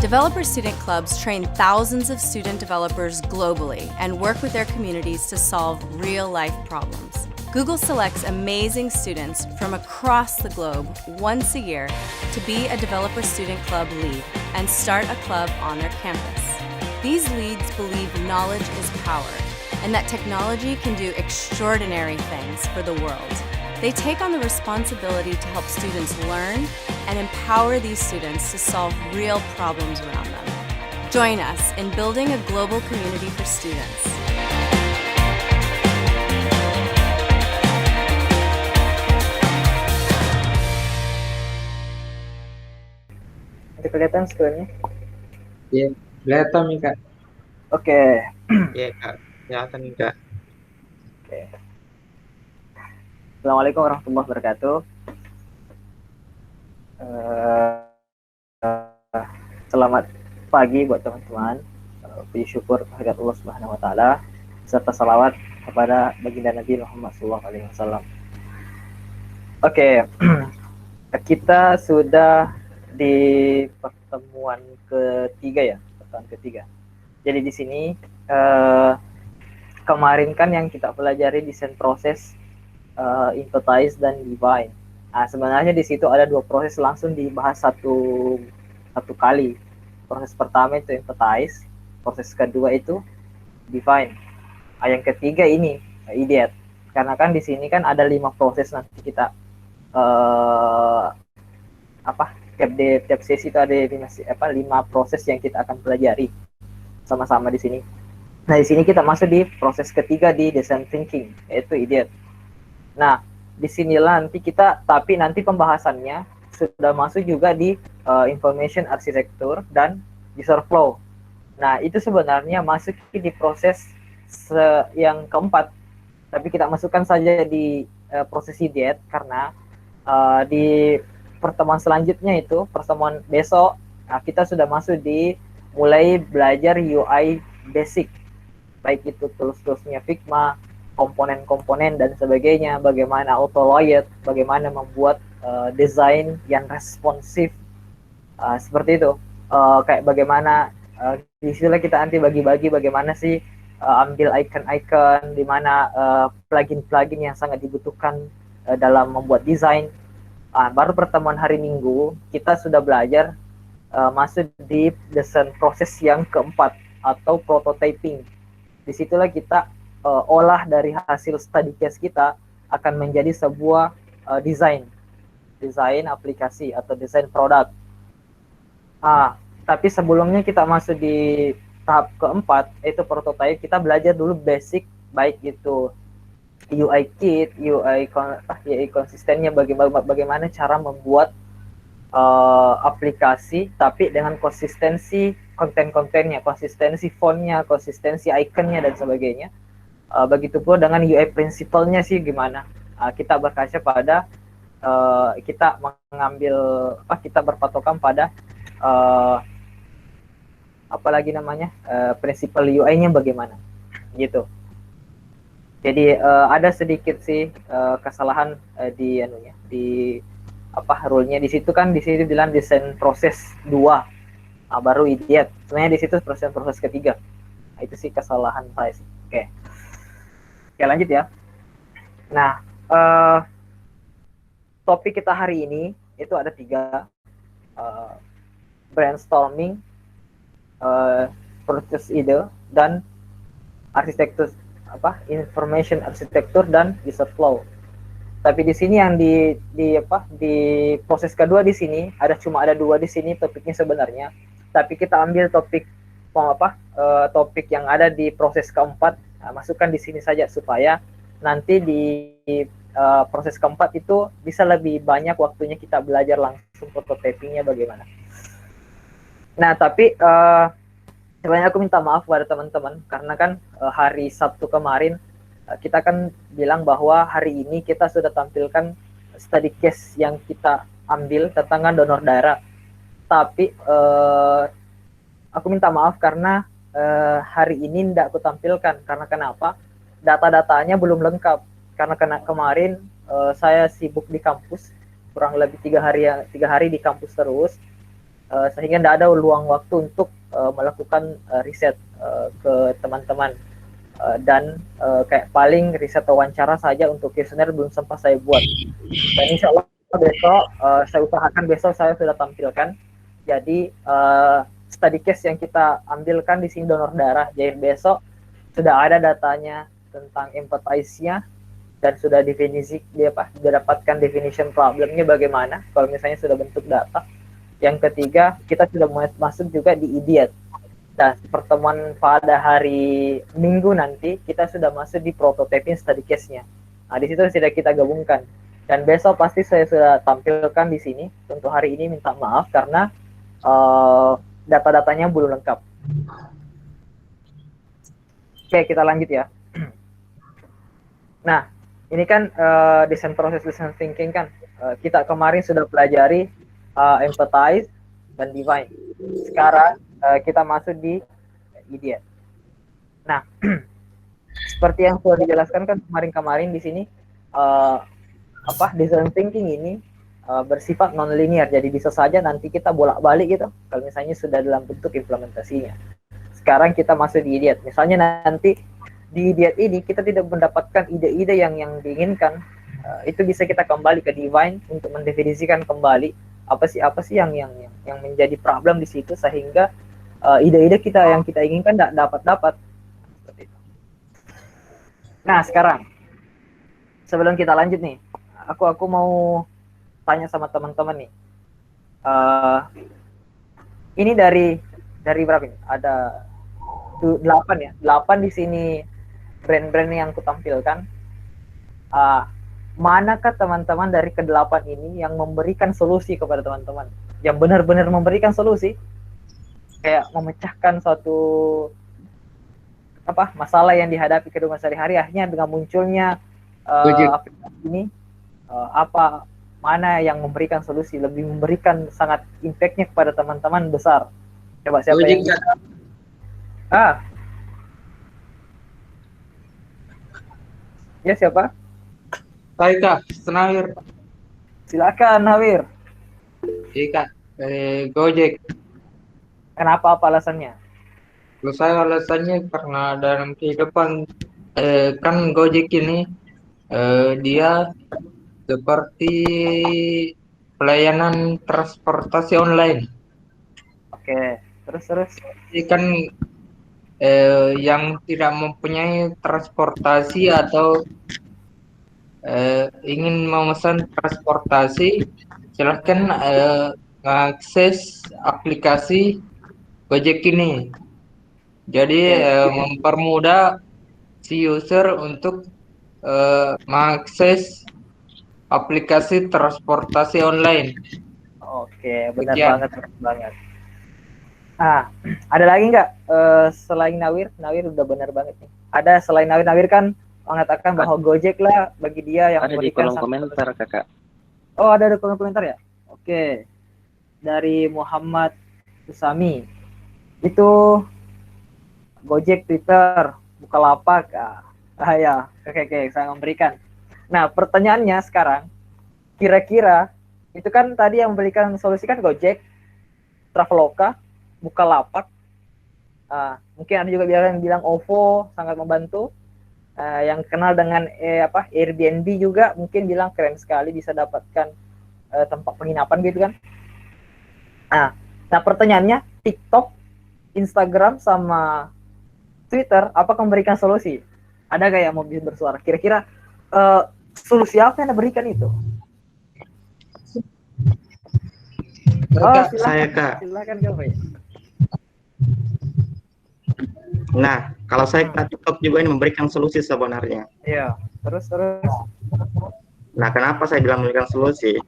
Developer Student Clubs train thousands of student developers globally and work with their communities to solve real-life problems. Google selects amazing students from across the globe once a year to be a Developer Student Club lead and start a club on their campus. These leads believe knowledge is power and that technology can do extraordinary things for the world. They take on the responsibility to help students learn and empower these students to solve real problems around them. Join us in building a global community for students. Nanti kelihatan screen-nya? Iya, kelihatan nih Kak. Oke. Iya Kak, kelihatan nih Kak. Oke. Assalamualaikum warahmatullahi wabarakatuh. Selamat pagi buat teman-teman. Puji syukur kehadirat Allah Subhanahu wa taala serta salawat kepada baginda Nabi Muhammad SAW. Oke. Kita sudah di pertemuan ketiga ya, Jadi di sini kemarin kan yang kita pelajari desain proses, empathize dan define. Nah, sebenarnya di situ ada dua proses langsung dibahas satu kali. Proses pertama itu empathize, proses kedua itu define. Yang ketiga ini ideate. Karena kan di sini kan ada 5 proses nanti kita tiap sesi itu ada 5 proses yang kita akan pelajari sama-sama di sini. Nah, di sini kita masuk di proses ketiga di design thinking, yaitu ideate. Nah, disinilah tapi nanti pembahasannya sudah masuk juga di information architecture dan user flow. Nah, itu sebenarnya masuk di proses yang keempat, tapi kita masukkan saja di proses ideate karena di pertemuan selanjutnya itu pertemuan besok kita sudah masuk di mulai belajar UI basic, baik itu tools-toolsnya Figma, komponen-komponen dan sebagainya, bagaimana auto layout, bagaimana membuat desain yang responsif, seperti itu, kayak bagaimana di situ kita nanti bagi-bagi bagaimana sih ambil icon-icon, di mana plugin-plugin yang sangat dibutuhkan dalam membuat desain. Baru pertemuan hari Minggu kita sudah belajar masuk di desain proses yang keempat atau prototyping. Disitulah kita olah dari hasil study case kita akan menjadi sebuah desain aplikasi atau desain produk. Tapi sebelumnya kita masuk di tahap keempat, yaitu prototype, kita belajar dulu basic, baik itu UI kit, UI konsistennya, bagaimana cara membuat aplikasi, tapi dengan konsistensi konten-kontennya, konsistensi fontnya, konsistensi ikonnya dan sebagainya. Begitu pula dengan UI principle-nya sih gimana. Kita berkaca pada kita berpatokan pada prinsipal UI-nya bagaimana gitu. Jadi ada sedikit sih kesalahan di rule-nya di situ kan, di situ bilang desain proses 2, baru ideate. Sebenarnya di situ proses ketiga. Itu sih kesalahan saya sih. Oke, lanjut ya. Nah, topik kita hari ini itu ada 3, brainstorming, proses ide, dan arsitektur information architecture dan user flow. Tapi di sini yang di proses kedua di sini cuma ada 2 di sini topiknya sebenarnya. Tapi kita ambil topik yang ada di proses keempat, masukkan di sini saja supaya nanti di proses keempat itu bisa lebih banyak waktunya kita belajar langsung prototypingnya bagaimana. Nah, tapi sebenarnya aku minta maaf kepada teman-teman karena kan hari Sabtu kemarin kita kan bilang bahwa hari ini kita sudah tampilkan study case yang kita ambil tentang donor darah. Tapi aku minta maaf karena hari ini tidak aku tampilkan. Karena kenapa? Data-datanya belum lengkap. Karena kemarin saya sibuk di kampus, kurang lebih 3 hari di kampus terus. sehingga tidak ada luang waktu untuk melakukan riset ke teman-teman. Dan kayak paling riset wawancara saja untuk kuesioner belum sempat saya buat. Dan insya Allah besok saya usahakan besok saya sudah tampilkan. Jadi study case yang kita ambilkan di sini donor darah. Jadi besok sudah ada datanya tentang empathize-nya dan sudah definisi sudah dapatkan definition problemnya bagaimana kalau misalnya sudah bentuk data. Yang ketiga, kita sudah masuk juga di idiot. Dan pertemuan pada hari Minggu nanti kita sudah masuk di prototyping study case-nya. Nah, di situ sudah kita gabungkan. Dan besok pasti saya sudah tampilkan di sini. Untuk hari ini minta maaf karena data-datanya belum lengkap. Oke, kita lanjut ya. Nah, ini kan design process design thinking kan. Kita kemarin sudah pelajari empathize dan define. Sekarang kita masuk di idiot. Nah, seperti yang sudah dijelaskan kan kemarin di sini design thinking ini bersifat non-linear, jadi bisa saja nanti kita bolak-balik gitu kalau misalnya sudah dalam bentuk implementasinya. Sekarang kita masuk di idiot. Misalnya nanti di idiot ini kita tidak mendapatkan ide-ide yang diinginkan, itu bisa kita kembali ke define untuk mendefinisikan kembali apa sih yang menjadi problem di situ sehingga ide-ide kita yang kita inginkan tidak dapat. Nah, sekarang sebelum kita lanjut nih, aku mau tanya sama teman-teman nih. Ini dari berapa ini? Ada 8 ya. 8 di sini brand-brand yang aku tampilkan. Manakah teman-teman dari ke-8 ini yang memberikan solusi kepada teman-teman? Yang benar-benar memberikan solusi? Kayak memecahkan suatu masalah yang dihadapi kehidupan sehari-hari, akhirnya dengan munculnya aplikasi ini mana yang memberikan solusi, lebih memberikan sangat impact-nya kepada teman-teman besar. Coba siapa yang ya, siapa? Saya Kak, Nawir. Silakan Nawir. Iya Kak, Gojek. Kenapa, apa alasannya? Kalau saya alasannya karena dalam kehidupan kan Gojek ini dia seperti pelayanan transportasi online. Oke, terus. Jadi kan yang tidak mempunyai transportasi atau ingin memesan transportasi, silahkan mengakses aplikasi Gojek ini. Jadi mempermudah si user untuk mengakses aplikasi transportasi online. Oke, benar banget. Ada lagi nggak selain Nawir? Nawir udah benar banget nih. Ada selain Nawir kan mengatakan bahwa Gojek lah bagi dia yang ada di kolom komentar Kakak. Oh, ada di kolom komentar ya? Oke. Dari Muhammad Usami. Itu Gojek, Twitter, Bukalapak. Ya, oke, saya memberikan. Nah, pertanyaannya sekarang, kira-kira itu kan tadi yang memberikan solusi kan Gojek, Traveloka, Bukalapak. Mungkin ada juga yang bilang OVO sangat membantu. Yang kenal dengan Airbnb juga mungkin bilang keren sekali bisa dapatkan tempat penginapan gitu kan. Nah pertanyaannya, TikTok, Instagram sama Twitter apakah memberikan solusi? Ada gak yang mau bersuara? Kira-kira solusi apa yang diberikan itu? Silakan, saya Kak. Silakan Kak. Nah, kalau saya TikTok juga ini memberikan solusi sebenarnya. Iya, terus. Nah, kenapa saya bilang memberikan solusi?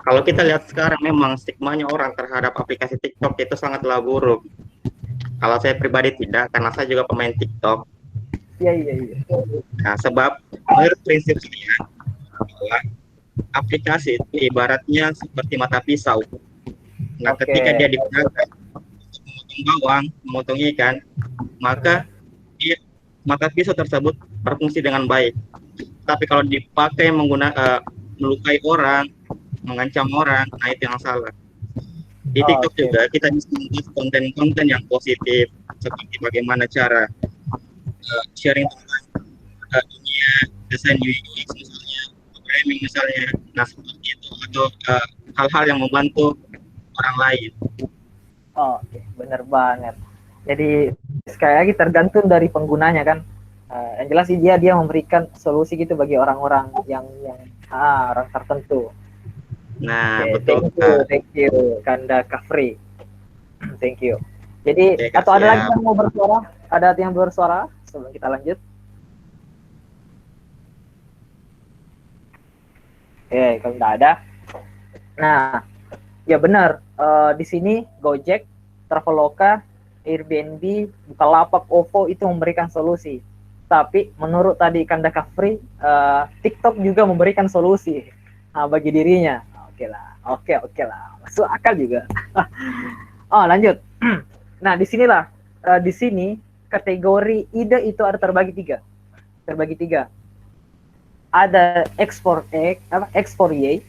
Kalau kita lihat sekarang memang stigmanya orang terhadap aplikasi TikTok itu sangatlah buruk. Kalau saya pribadi tidak, karena saya juga pemain TikTok. Iya. Nah, sebab menurut prinsip saya bahwa aplikasi itu ibaratnya seperti mata pisau. Nah, ketika dia digunakan memotong bawang, memotong ikan, maka pisau tersebut berfungsi dengan baik. Tapi kalau dipakai melukai orang, mengancam orang, nah itu yang salah. Di TikTok Oke. juga kita bisa membuat konten-konten yang positif seperti bagaimana cara sharing tentang dunia desain UX misalnya, programming misalnya, nah seperti itu atau hal-hal yang membantu orang lain. Oke, bener banget. Jadi sekali lagi tergantung dari penggunanya kan. Yang jelas sih dia memberikan solusi gitu bagi orang-orang yang orang tertentu. Nah, Oke, betul Kak. thank you Kanda Kafri. Thank you. Jadi Oke Kak, atau ada lagi siap. yang mau bersuara? Ada yang bersuara sebelum kita lanjut? Oke, kalau tidak ada. Nah, ya benar. Di sini Gojek, Traveloka, Airbnb, Bukalapak, OVO itu memberikan solusi. Tapi menurut tadi Kanda Kafri, TikTok juga memberikan solusi bagi dirinya. Oke lah, masuk akal juga. Oh lanjut. Nah disinilah, di sini kategori ide itu ada terbagi tiga. Ada X for Y,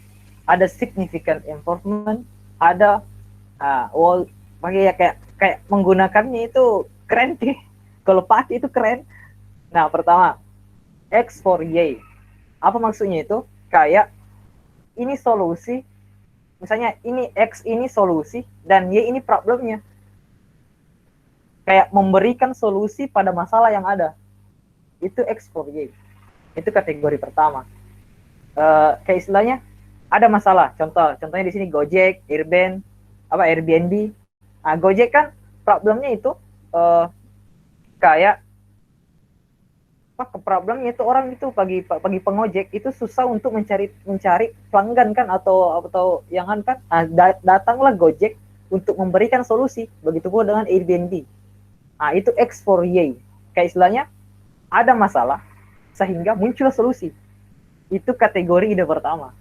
ada significant improvement, ada pakai ya kayak menggunakannya itu keren sih. Kalau pakai itu keren. Nah pertama X for Y, apa maksudnya itu? Kayak ini solusi, misalnya ini X ini solusi dan Y ini problemnya. Kayak memberikan solusi pada masalah yang ada. Itu X for Y. Itu kategori pertama. Kayak istilahnya ada masalah. Contohnya di sini Gojek, Airbnb. Nah, Gojek kan problemnya itu kayak problemnya itu orang itu bagi pengojek itu susah untuk mencari pelanggan kan atau yang kan. Nah, datanglah Gojek untuk memberikan solusi. Begitu pula dengan Airbnb. Nah, itu X for Y. Kayak istilahnya ada masalah sehingga muncul solusi. Itu kategori ide pertama.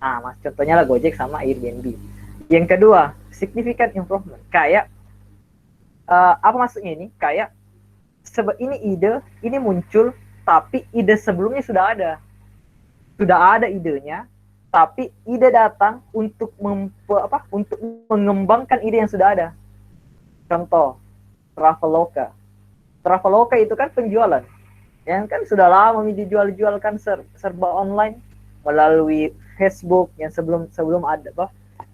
Nah, mas contohnya lah Gojek sama Airbnb. Yang kedua, significant improvement. Kayak apa maksudnya ini? Kayak ini ide, ini muncul, tapi ide sebelumnya sudah ada. Sudah ada idenya, tapi ide datang untuk untuk mengembangkan ide yang sudah ada. Contoh, Traveloka. Traveloka itu kan penjualan. Yang kan sudah lama dijual-jualkan serba online melalui Facebook yang sebelum ada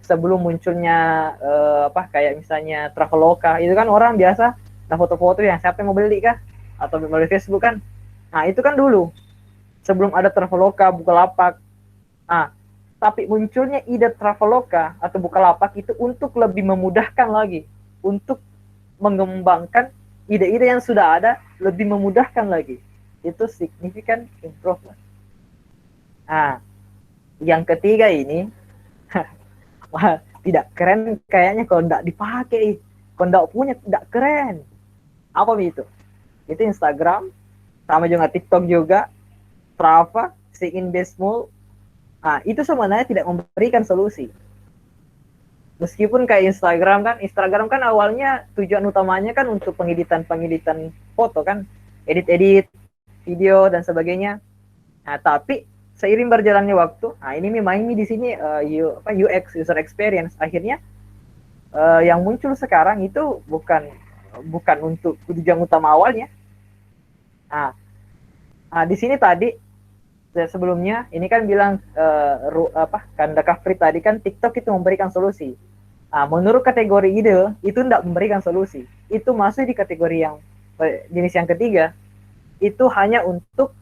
sebelum munculnya kayak misalnya Traveloka itu kan orang biasa foto-foto yang siapa yang mau beli kah atau melalui Facebook kan. Nah itu kan dulu sebelum ada Traveloka, Bukalapak. Nah tapi munculnya ide Traveloka atau Bukalapak itu untuk lebih memudahkan lagi, untuk mengembangkan ide-ide yang sudah ada, lebih memudahkan lagi. Itu significant improvement. Nah, yang ketiga ini wah, tidak keren kayaknya kalau tidak dipakai. Kalau tidak punya tidak keren. Apa itu? Itu Instagram, sama juga TikTok juga, Strava, See in Baseball. Nah, itu sebenarnya tidak memberikan solusi. Meskipun kayak Instagram kan awalnya tujuan utamanya kan untuk pengeditan foto kan, edit video dan sebagainya. Nah, tapi seiring berjalannya waktu, nah ini di sini UX user experience akhirnya yang muncul sekarang itu bukan untuk tujuan utama awalnya. Nah, di sini tadi sebelumnya ini kan bilang Kanda Kafri tadi kan TikTok itu memberikan solusi. Nah, menurut kategori ide itu tidak memberikan solusi. Itu masuk di kategori yang jenis yang ketiga. Itu hanya untuk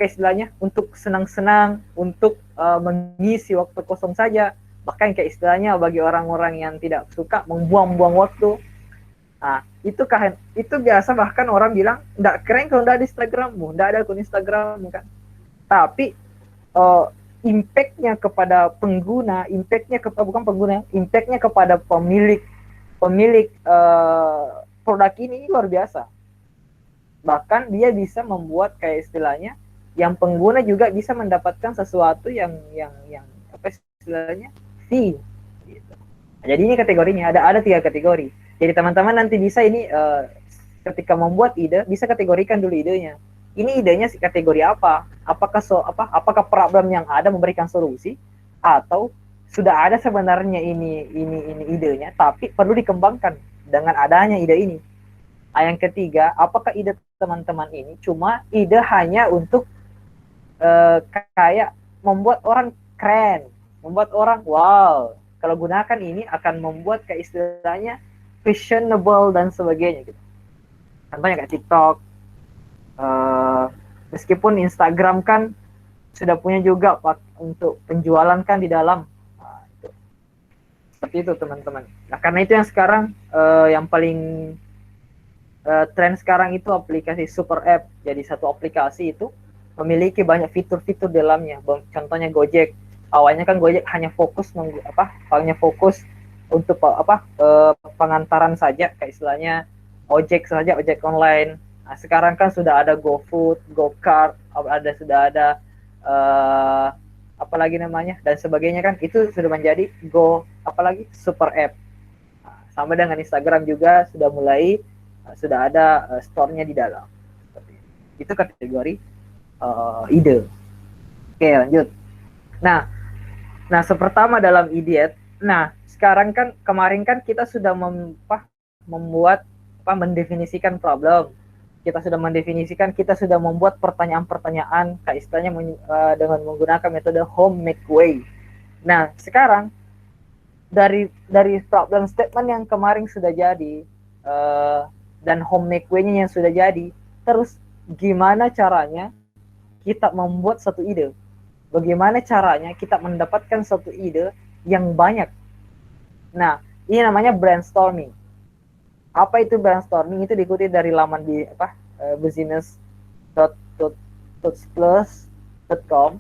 istilahnya untuk senang-senang, untuk mengisi waktu kosong saja. Bahkan kayak istilahnya bagi orang-orang yang tidak suka membuang-buang waktu. Nah, itu biasa bahkan orang bilang enggak keren kalau enggak ada Instagrammu, enggak ada akun Instagram kan. Tapi impact-nya kepada pengguna, impact-nya kepada pemilik produk ini luar biasa. Bahkan dia bisa membuat kayak istilahnya yang pengguna juga bisa mendapatkan sesuatu yang apa istilahnya fee gitu. Jadi ini kategorinya ada 3 kategori. Jadi teman-teman nanti bisa ini ketika membuat ide bisa kategorikan dulu idenya. Ini idenya kategori apa? Apakah problem yang ada memberikan solusi atau sudah ada sebenarnya ini idenya, tapi perlu dikembangkan dengan adanya ide ini. Yang ketiga, apakah ide teman-teman ini cuma ide hanya untuk kayak membuat orang keren, membuat orang wow, kalau gunakan ini akan membuat kayak istilahnya fashionable dan sebagainya gitu. Contohnya kayak TikTok, meskipun Instagram kan sudah punya juga untuk penjualan kan di dalam. Nah, itu. Seperti itu teman-teman. Nah karena itu yang sekarang yang paling tren sekarang itu aplikasi super app. Jadi satu aplikasi itu memiliki banyak fitur-fitur dalamnya. Contohnya Gojek. Awalnya kan Gojek hanya fokus untuk pengantaran saja, kayak istilahnya ojek saja, ojek online. Nah, sekarang kan sudah ada GoFood, GoCar, sudah ada apalagi namanya dan sebagainya kan, itu sudah menjadi super app. Nah, sama dengan Instagram juga sudah ada store-nya di dalam. Itu kategori ide. Oke, lanjut. Nah sepertama dalam idiot. Nah sekarang kan kemarin kan kita sudah mendefinisikan problem. Kita sudah membuat pertanyaan-pertanyaan kayak istilahnya dengan menggunakan metode home make way. Nah, sekarang dari problem statement yang kemarin sudah jadi dan home make way-nya yang sudah jadi, terus gimana caranya kita membuat satu ide? Bagaimana caranya kita mendapatkan satu ide yang banyak? Nah, ini namanya brainstorming. Apa itu brainstorming? Itu diikuti dari laman di business.plus.com.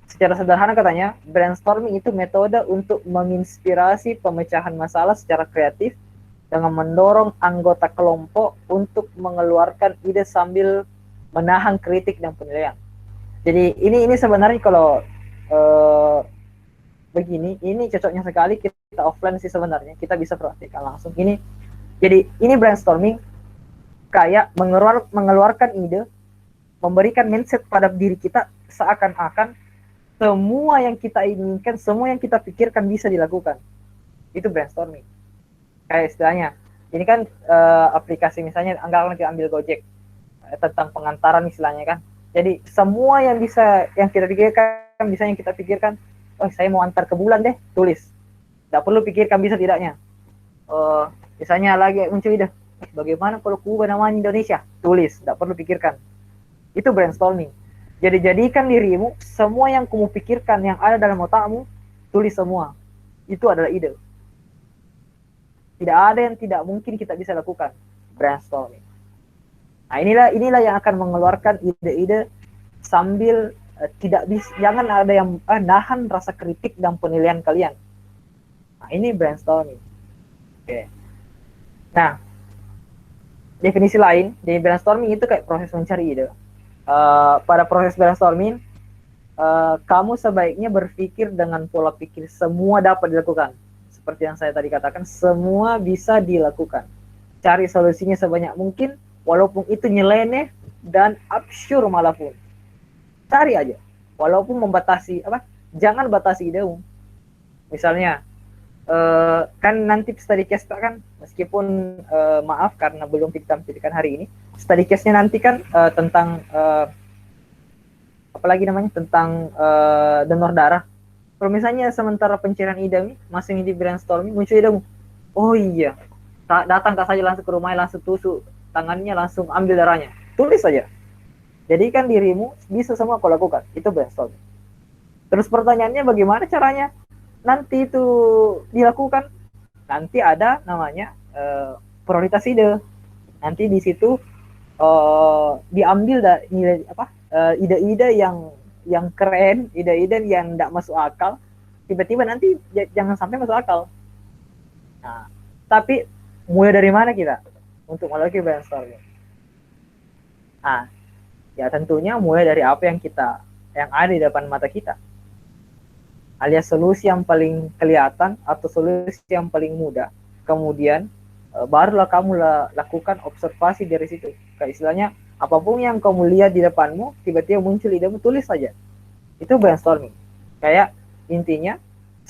Secara sederhana katanya, brainstorming itu metode untuk menginspirasi pemecahan masalah secara kreatif dengan mendorong anggota kelompok untuk mengeluarkan ide sambil menahan kritik dan penilaian. Jadi ini sebenarnya kalau begini, ini cocoknya sekali kita offline sih sebenarnya. Kita bisa praktikkan langsung. Jadi ini brainstorming kayak mengeluarkan ide, memberikan mindset pada diri kita seakan-akan semua yang kita inginkan, semua yang kita pikirkan bisa dilakukan. Itu brainstorming. Kayak istilahnya, ini kan aplikasi misalnya, anggaplah kita ambil Gojek, tentang pengantaran istilahnya kan. Jadi semua yang kita pikirkan, oh saya mau antar ke bulan deh, tulis. Tidak perlu pikirkan bisa tidaknya. Misalnya lagi muncul ide, bagaimana kalau ku ubah nama Indonesia? Tulis, tidak perlu pikirkan. Itu brainstorming. Jadi jadikan dirimu, semua yang kamu pikirkan yang ada dalam otakmu, tulis semua. Itu adalah ide. Tidak ada yang tidak mungkin kita bisa lakukan. Brainstorming. Nah inilah yang akan mengeluarkan ide-ide sambil jangan ada yang nahan rasa kritik dan penilaian kalian. Nah ini brainstorming. Oke. Nah, definisi lain dari brainstorming itu kayak proses mencari ide. Pada proses brainstorming, kamu sebaiknya berpikir dengan pola pikir semua dapat dilakukan. Seperti yang saya tadi katakan, semua bisa dilakukan. Cari solusinya sebanyak mungkin, walaupun itu nyeleneh dan absurd malah pun. Cari aja, walaupun jangan batasi idemu. Misalnya, kan nanti study case kan, meskipun maaf karena belum kita tampilkan hari ini, study case-nya nanti kan tentang tentang donor darah. Kalau misalnya sementara pencarian ide masih di brainstorming, muncul idemu, oh iya, datang saja langsung ke rumahnya, langsung tusuk tangannya, langsung ambil darahnya, tulis saja. Jadikan dirimu bisa semua kau lakukan. Itu brainstorming. Terus pertanyaannya bagaimana caranya nanti itu dilakukan? Nanti ada namanya prioritas ide. Nanti di situ diambil ide-ide yang keren, ide-ide yang tidak masuk akal, tiba-tiba nanti jangan sampai masuk akal. Nah, tapi mulai dari mana kita untuk melakukan brainstorming? Nah, ya tentunya mulai dari apa yang ada di depan mata kita, alias solusi yang paling kelihatan atau solusi yang paling mudah. Kemudian barulah kamu lakukan observasi dari situ. Kayak istilahnya, apapun yang kamu lihat di depanmu, tiba-tiba muncul idemu, tulis saja. Itu brainstorming. Kayak intinya,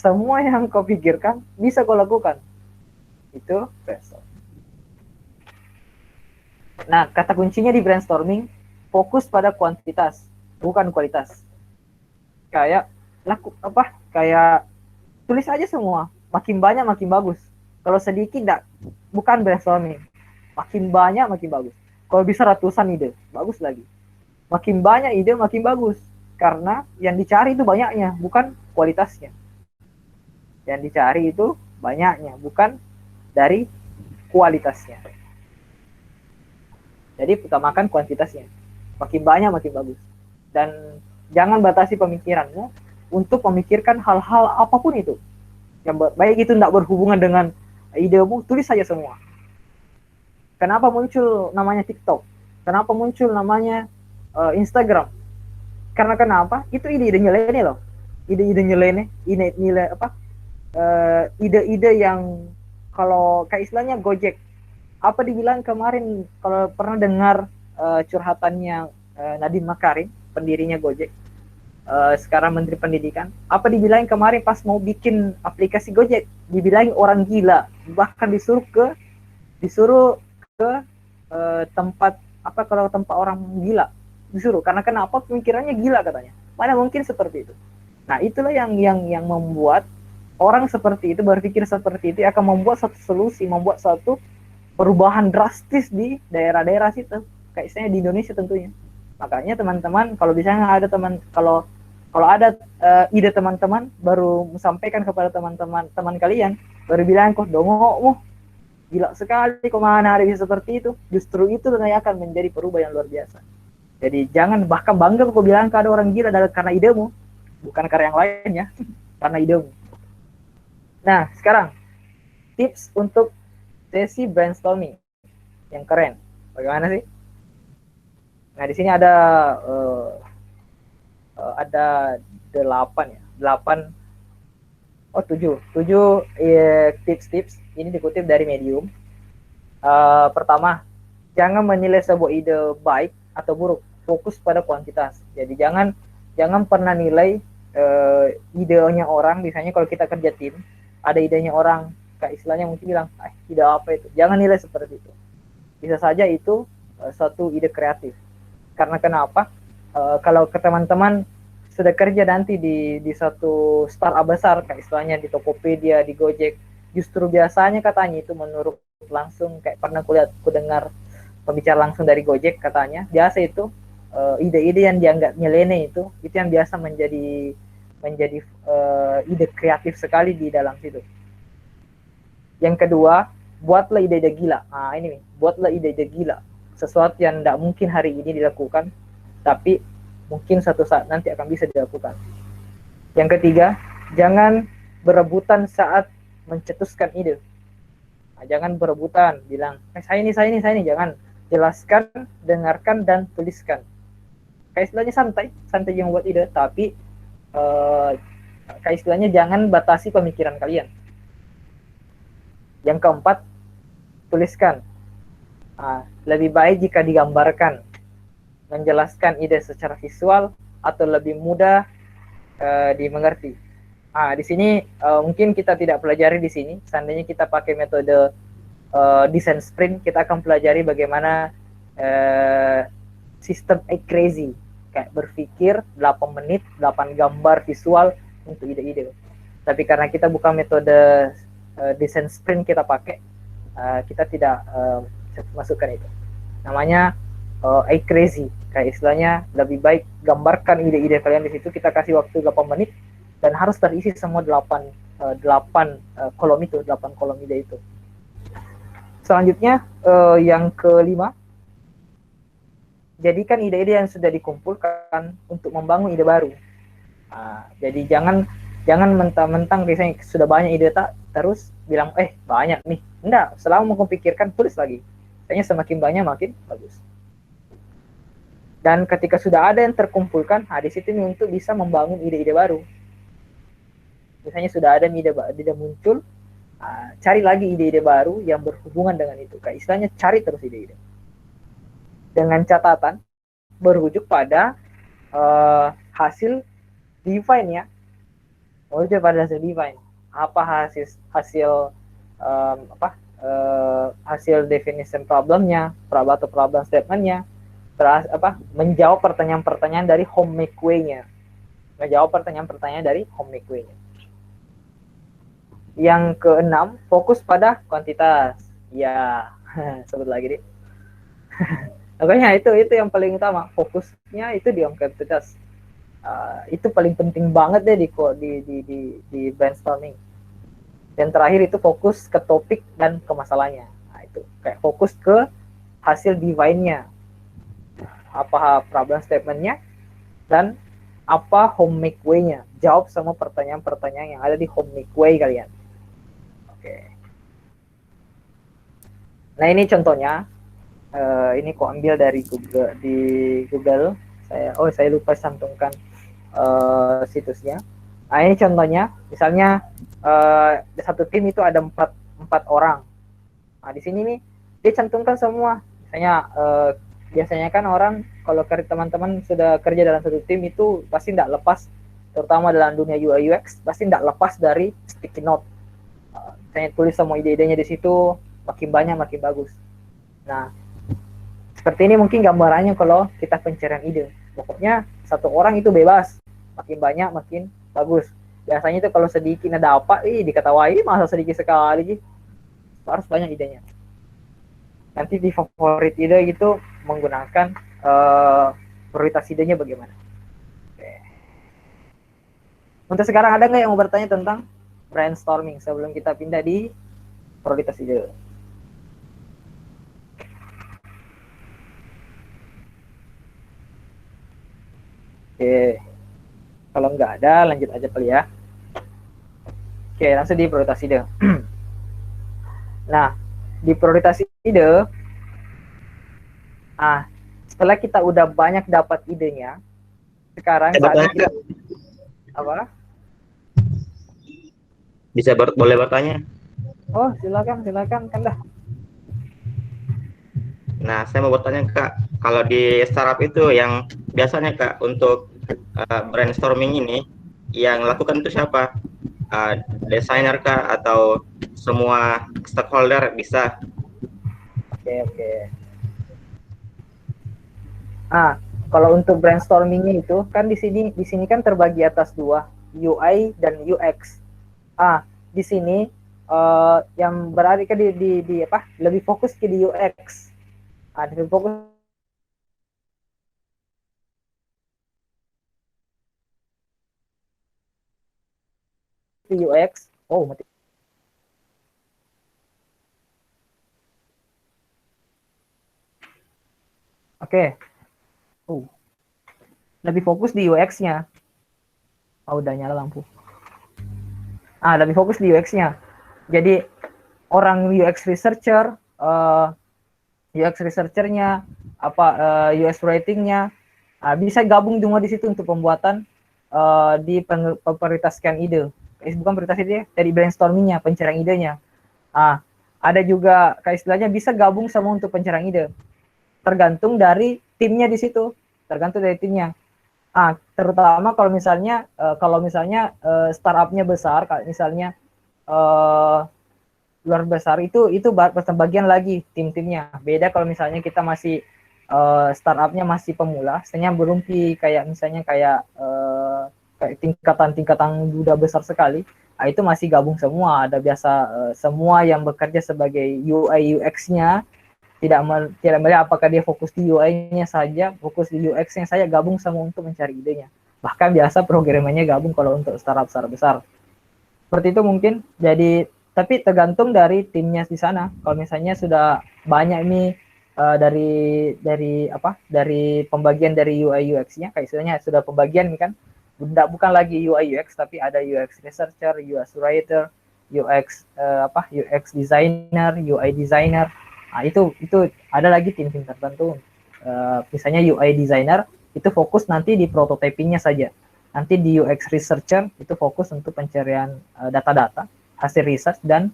semua yang kau pikirkan bisa kau lakukan. Itu brainstorming. Nah, kata kuncinya di brainstorming, fokus pada kuantitas, bukan kualitas. Kayak kayak tulis aja semua, makin banyak makin bagus. Kalau sedikit enggak, bukan brainstorming. Makin banyak makin bagus. Kalau bisa ratusan ide, bagus lagi. Makin banyak ide makin bagus. Karena yang dicari itu banyaknya, bukan kualitasnya. Yang dicari itu banyaknya, bukan dari kualitasnya. Jadi utamakan kuantitasnya. Makin banyak makin bagus. Dan jangan batasi pemikiranmu untuk memikirkan hal-hal apapun itu. Yang baik itu tidak berhubungan dengan idemu, tulis saja semua. Kenapa muncul namanya TikTok? Kenapa muncul namanya Instagram? Karena kenapa? Itu ide-ide nyeleneh loh. Ide-ide nyeleneh, ide-ide yang kalau kayak istilahnya Gojek. Apa dibilang kemarin, kalau pernah dengar curhatannya Nadiem Makarim, pendirinya Gojek, sekarang Menteri Pendidikan, apa dibilang kemarin pas mau bikin aplikasi Gojek, dibilang orang gila, bahkan disuruh ke tempat kalau tempat orang gila, disuruh. Karena kenapa? Pemikirannya gila katanya. Mana mungkin seperti itu. Nah, itulah yang membuat orang seperti itu berpikir seperti itu akan membuat satu solusi, membuat satu perubahan drastis di daerah-daerah situ, kayak misalnya di Indonesia tentunya. Makanya teman-teman, kalau misalnya ada kalau ada ide teman-teman, baru sampaikan kepada teman kalian, baru bilang kok dongokmu gila sekali, kok mana ada bisa seperti itu. Justru itu yang akan menjadi perubahan yang luar biasa. Jadi jangan bahkan bangga kok bilang ada orang gila karena idemu, bukan karena yang lainnya, karena idemu. Nah, sekarang tips untuk sesi brainstorming yang keren. Bagaimana sih? Nah, di sini ada 7 tips-tips. Ini dikutip dari Medium. Pertama, jangan menilai sebuah ide baik atau buruk, fokus pada kuantitas. Jadi jangan pernah nilai idenya orang. Misalnya kalau kita kerja tim, ada idenya orang, kayak istilahnya mungkin bilang, ide apa itu? Jangan nilai seperti itu. Bisa saja itu suatu ide kreatif. Karena kenapa? Kalau ke teman-teman sudah kerja nanti di satu startup besar, kayak istilahnya di Tokopedia, di Gojek, justru biasanya katanya itu menurut langsung, kayak pernah dengar pembicara langsung dari Gojek, katanya biasa itu ide-ide yang dianggap nyeleneh itu yang biasa menjadi ide kreatif sekali di dalam situ. Yang kedua, buatlah ide-ide gila. Nah, ini nih, buatlah ide-ide gila. Sesuatu yang tidak mungkin hari ini dilakukan, tapi mungkin suatu saat nanti akan bisa dilakukan. Yang ketiga, jangan berebutan saat mencetuskan ide. Nah, jangan berebutan, bilang, saya ini, jangan. Jelaskan, dengarkan, dan tuliskan. Kayak istilahnya santai yang buat ide, tapi kayak istilahnya jangan batasi pemikiran kalian. Yang keempat, tuliskan. Lebih baik jika digambarkan, menjelaskan ide secara visual atau lebih mudah dimengerti. Di sini mungkin kita tidak pelajari di sini. Seandainya kita pakai metode design sprint, kita akan pelajari bagaimana sistem crazy, kayak berpikir 8 menit, 8 gambar visual untuk ide-ide. Tapi karena kita bukan metode design sprint kita pakai, kita tidak masukkan itu. Namanya crazy, kayak istilahnya lebih baik gambarkan ide-ide kalian di situ. Kita kasih waktu 8 menit dan harus terisi semua 8 kolom itu, 8 kolom ide itu. Selanjutnya yang kelima, jadikan ide-ide yang sudah dikumpulkan untuk membangun ide baru. Jadi jangan mentang-mentang misalnya sudah banyak ide terus bilang banyak nih. Enggak, selama mau pikirkan, tulis lagi. Kayaknya semakin banyak makin bagus. Dan ketika sudah ada yang terkumpulkan, di situ untuk bisa membangun ide-ide baru. Misalnya sudah ada ide muncul, cari lagi ide-ide baru yang berhubungan dengan itu. Kayak istilahnya cari terus ide-ide. Dengan catatan berujuk pada hasil define ya. merujuk pada hasil define. Apa hasil hasil hasil definition problemnya, atau problem statementnya, terus menjawab pertanyaan-pertanyaan dari homework way-nya, Yang keenam, fokus pada kuantitas. Ya, sebut lagi deh. Pokoknya itu yang paling utama, fokusnya itu di kuantitas. Itu paling penting banget deh di brainstorming. Dan terakhir itu fokus ke topik dan ke masalahnya. Nah, itu kayak fokus ke hasil define-nya, apa problem statement-nya, dan apa homework way-nya. Jawab semua pertanyaan-pertanyaan yang ada di homework way kalian. Oke. Nah, ini contohnya. Ini kok ambil dari Google. Saya lupa cantumkan situsnya. Nah, ini contohnya. Misalnya di satu tim itu ada empat orang. Nah, di sini nih dia cantumkan semua. Biasanya kan orang kalau teman-teman sudah kerja dalam satu tim itu pasti tidak lepas, terutama dalam dunia UI UX, pasti tidak lepas dari sticky note. Saya tulis semua ide-idenya di situ, makin banyak makin bagus. Nah, seperti ini mungkin gambarannya kalau kita pencarian ide. Pokoknya satu orang itu bebas, makin banyak makin bagus. Biasanya itu kalau sedikit ada apa, diketawain masa sedikit sekali, harus banyak idenya. Nanti di favorit ide gitu menggunakan prioritas idenya bagaimana. Oke. Untuk sekarang ada nggak yang mau bertanya tentang brainstorming sebelum kita pindah di prioritas ide? Oke, kalau nggak ada lanjut aja kali ya. Oke, langsung di prioritas ide. Nah, di prioritas ide, setelah kita udah banyak dapat idenya, sekarang saatnya kita apa? Boleh bertanya? Oh, silakan kan dah. Nah, saya mau bertanya Kak, kalau di startup itu yang biasanya Kak untuk brainstorming ini yang lakukan itu siapa? Desainer Kak atau semua stakeholder bisa? Oke. Kalau untuk brainstormingnya itu kan di sini kan terbagi atas dua, UI dan UX. Di sini yang berarti kan di lebih fokus ke di UX. Lebih fokus di UX. Oh, mati. Oke. Lebih fokus di UX-nya. Udah nyala lampu. Lebih fokus di UX-nya. Jadi orang UX researcher, UX-nya, UX writing-nya, bisa gabung semua di situ untuk pembuatan di prioritaskan ide. Bukan prioritas ide, dari brainstorming-nya, pencarian idenya. Ada juga kayak istilahnya bisa gabung sama untuk pencarian ide. Tergantung dari timnya di situ. Terutama kalau misalnya startupnya besar, misalnya luar besar itu bagian lagi tim-timnya. Beda kalau misalnya kita masih startupnya masih pemula, misalnya belum kayak tingkatan udah besar sekali. Itu masih gabung semua. Ada biasa semua yang bekerja sebagai UI UX-nya. Tidak melihat apakah dia fokus di UI-nya saja, fokus di UX-nya saya gabung sama untuk mencari idenya. Bahkan biasa programmernya gabung kalau untuk startup besar. Seperti itu mungkin. Jadi tapi tergantung dari timnya di sana. Kalau misalnya sudah banyak nih dari pembagian dari UI UX-nya, kayak istilahnya sudah pembagian kan, bukan lagi UI UX tapi ada UX researcher, UX writer, UX designer, UI designer. Itu ada lagi tim-tim tertentu. Misalnya UI designer itu fokus nanti di prototypingnya saja. Nanti di UX researcher itu fokus untuk pencarian data-data, hasil research, dan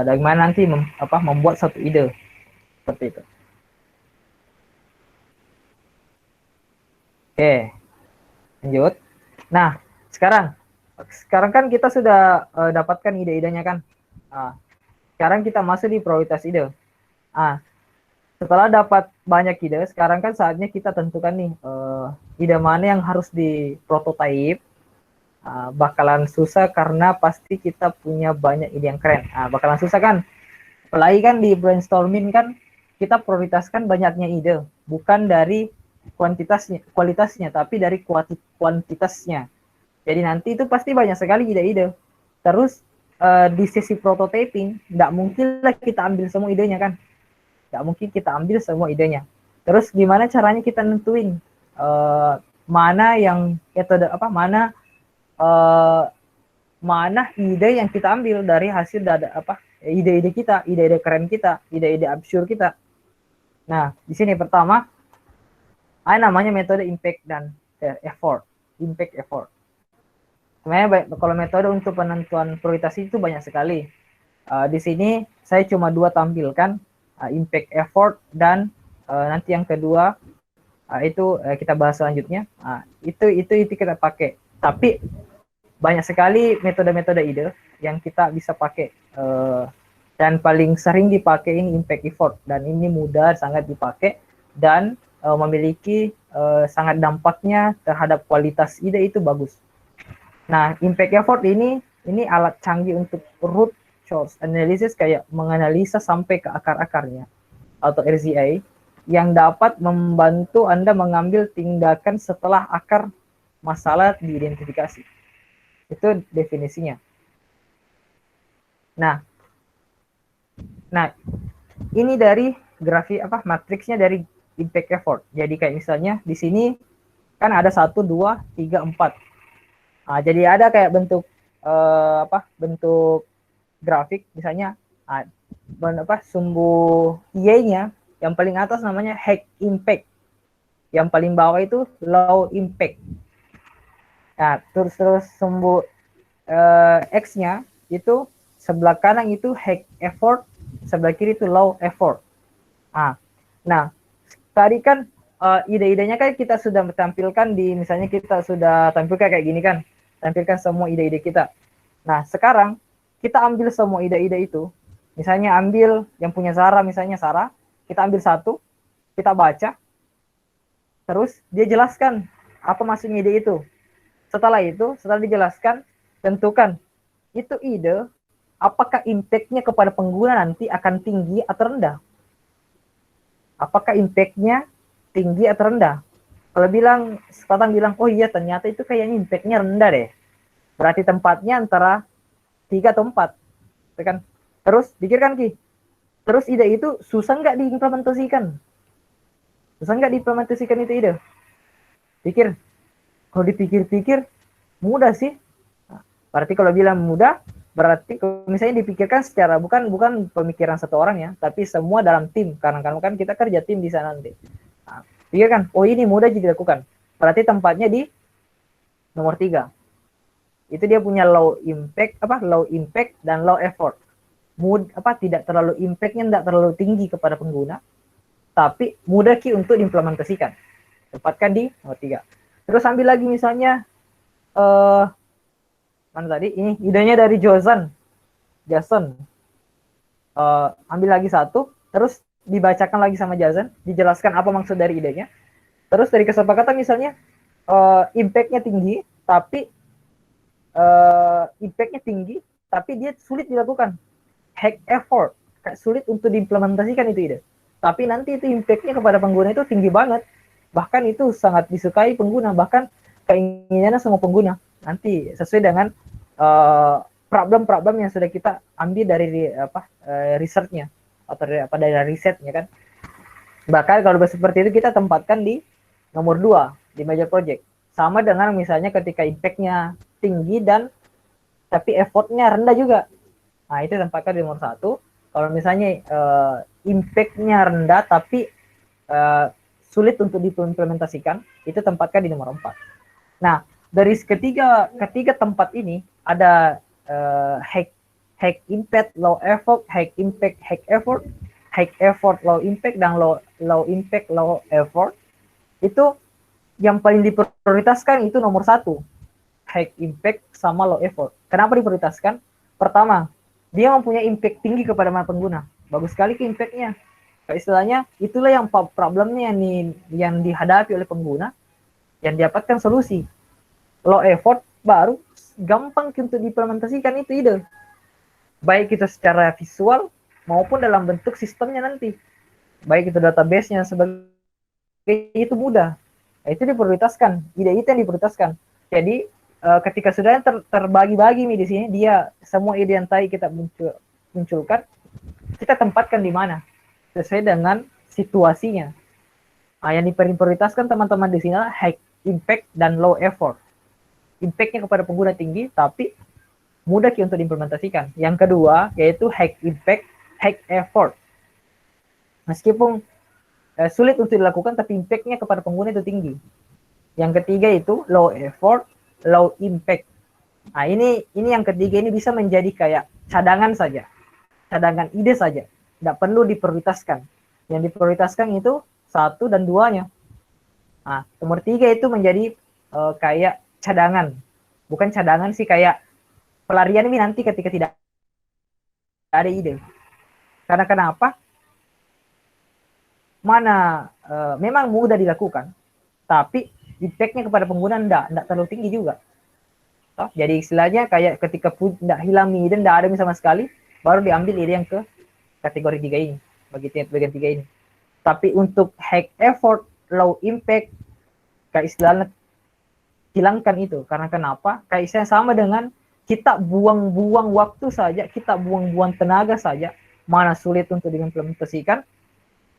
bagaimana nanti membuat satu ide. Seperti itu. Oke, lanjut. Nah, sekarang Sekarang kan kita sudah dapatkan ide-idenya kan. Sekarang kita masuk di prioritas ide. Setelah dapat banyak ide, sekarang kan saatnya kita tentukan nih ide mana yang harus diprototype. Bakalan susah karena pasti kita punya banyak ide yang keren. Bakalan susah kan? Apalagi kan di brainstorming kan kita prioritaskan banyaknya ide, bukan dari kualitasnya, tapi dari kuantitasnya. Jadi nanti itu pasti banyak sekali ide-ide. Terus di sesi prototyping, nggak mungkin lah kita ambil semua idenya kan? Nggak mungkin kita ambil semua idenya. Terus gimana caranya kita nentuin mana yang metode apa, mana ide yang kita ambil dari hasil ide-ide kita, ide-ide keren kita, ide-ide absurd kita. Nah, di sini pertama ada namanya metode impact dan effort. Impact effort. Sebenarnya kalau metode untuk penentuan prioritas itu banyak sekali. Di sini saya cuma 2 tampilkan, impact effort dan nanti yang kedua itu kita bahas selanjutnya. Itu kita pakai. Tapi banyak sekali metode-metode ide yang kita bisa pakai, dan paling sering dipakai ini impact effort, dan ini mudah sangat dipakai dan memiliki sangat dampaknya terhadap kualitas ide itu bagus. Nah, impact effort ini alat canggih untuk root cause analysis, kayak menganalisa sampai ke akar-akarnya atau RCA, yang dapat membantu Anda mengambil tindakan setelah akar masalah diidentifikasi. Itu definisinya. Nah, ini dari grafik matriksnya dari impact effort. Jadi kayak misalnya di sini kan ada 1, 2, 3, 4. Jadi ada kayak bentuk bentuk grafik, misalnya sumbu Y-nya yang paling atas namanya high impact. Yang paling bawah itu low impact. Nah, terus sumbu X-nya itu sebelah kanan itu high effort, sebelah kiri itu low effort. Nah, tadi kan ide-idenya kan kita sudah tampilkan misalnya kita sudah tampilkan kayak gini kan, tampilkan semua ide-ide kita. Nah, sekarang kita ambil semua ide-ide itu, misalnya ambil yang punya Sarah, kita ambil satu, kita baca, terus dia jelaskan apa maksudnya ide itu. Setelah dijelaskan, tentukan itu ide, apakah impact-nya kepada pengguna nanti akan tinggi atau rendah. Apakah impact-nya tinggi atau rendah. Kalau Sekarang bilang, oh iya ternyata itu kayaknya impact-nya rendah deh. Berarti tempatnya antara 3 atau 4. Kan? Terus pikirkan Ki. Terus ide itu susah nggak diimplementasikan? Susah nggak diimplementasikan itu ide? Pikir. Kalau dipikir-pikir mudah sih. Berarti kalau bilang mudah, berarti kalau misalnya dipikirkan secara bukan pemikiran satu orang ya, tapi semua dalam tim. Karena kan kita kerja tim di sana nanti. Pikirkan, oh ini mudah jadi dilakukan. Berarti tempatnya di nomor 3. Itu dia punya low impact dan low effort. Tidak terlalu impact-nya, tidak terlalu tinggi kepada pengguna, tapi mudah Ki untuk diimplementasikan. Tempatkan di nomor 3. Terus ambil lagi misalnya mana tadi? Ini idenya dari Jason. Ambil lagi satu, terus dibacakan lagi sama Jason, dijelaskan apa maksud dari idenya. Terus dari kesepakatan misalnya impact-nya tinggi, tapi dia sulit dilakukan. High effort, sulit untuk diimplementasikan itu ide. Tapi nanti itu impact-nya kepada pengguna itu tinggi banget. Bahkan itu sangat disukai pengguna, bahkan keinginannya semua pengguna. Nanti sesuai dengan problem-problem yang sudah kita ambil dari research-nya atau dari risetnya kan. Bahkan kalau seperti itu kita tempatkan di nomor 2 di major project. Sama dengan misalnya ketika impact-nya tinggi tapi effort-nya rendah juga. Nah, itu tempatkan di nomor 1. Kalau misalnya impact-nya rendah tapi sulit untuk diimplementasikan, itu tempatkan di nomor 4. Nah, dari ketiga tempat ini ada high impact, low effort, high impact, high effort, low impact, dan low impact, low effort. Itu yang paling diprioritaskan itu nomor 1, high impact sama low effort. Kenapa diprioritaskan? Pertama, dia mempunyai impact tinggi kepada pengguna. Bagus sekali ke impact-nya. Istilahnya itulah yang problemnya nih yang dihadapi oleh pengguna, yang dapatkan solusi. Low effort baru gampang untuk diimplementasikan itu ide. Baik itu secara visual maupun dalam bentuk sistemnya nanti. Baik itu database-nya sebagai itu mudah. Nah, itu diprioritaskan. Ide itu yang diprioritaskan. Jadi ketika sudah terbagi-bagi nih di sini, dia semua ide yang tadi kita munculkan, kita tempatkan di mana sesuai dengan situasinya. Nah, yang diprioritaskan teman-teman di sini adalah high impact dan low effort. Impact-nya kepada pengguna tinggi, tapi mudah untuk diimplementasikan. Yang kedua yaitu high impact, high effort. Meskipun sulit untuk dilakukan, tapi impact-nya kepada pengguna itu tinggi. Yang ketiga itu low effort, low impact. Nah, ini yang ketiga ini bisa menjadi kayak cadangan saja. Cadangan ide saja. Tidak perlu diprioritaskan. Yang diprioritaskan itu 1 dan 2-nya. Nah, nomor 3 itu menjadi kayak cadangan. Bukan cadangan sih, kayak pelarian ini nanti ketika tidak ada ide. Karena kenapa? Memang mudah dilakukan, tapi impact-nya kepada pengguna tidak terlalu tinggi juga. Jadi istilahnya kayak ketika tidak hilang ide, tidak ada sama sekali, baru diambil ide yang ke kategori 3 ini, bagian 3 ini. Tapi untuk high effort, low impact, kayak istilahnya hilangkan itu. Karena kenapa? Kayak istilahnya sama dengan kita buang-buang waktu saja, kita buang-buang tenaga saja, mana sulit untuk diimplementasikan,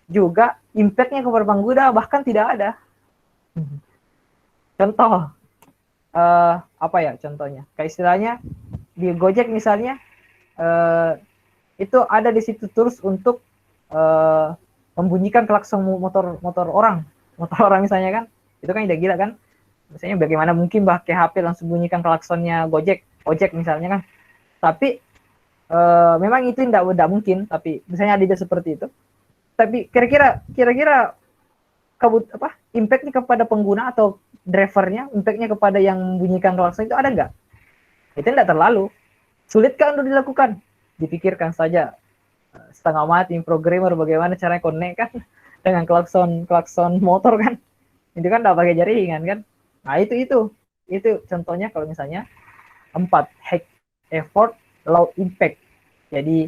juga impact-nya kepada pengguna bahkan tidak ada. Contoh, apa ya contohnya? Kayak istilahnya di Gojek misalnya, itu ada di situ terus untuk membunyikan klakson motor orang misalnya kan, itu kan udah gila kan? Misalnya bagaimana mungkin pakai HP langsung bunyikan klaksonnya Gojek misalnya kan? Tapi memang itu tidak mungkin. Tapi misalnya ada seperti itu. Tapi kira-kira impact-nya kepada pengguna atau drivernya, impact-nya kepada yang bunyikan klakson itu ada nggak? Itu tidak terlalu. Sulit kan untuk dilakukan? Dipikirkan saja setengah mati programmer bagaimana caranya connect kan dengan klakson motor kan? Itu kan tidak pakai jaringan kan? Nah itu contohnya kalau misalnya 4 high effort, low impact. Jadi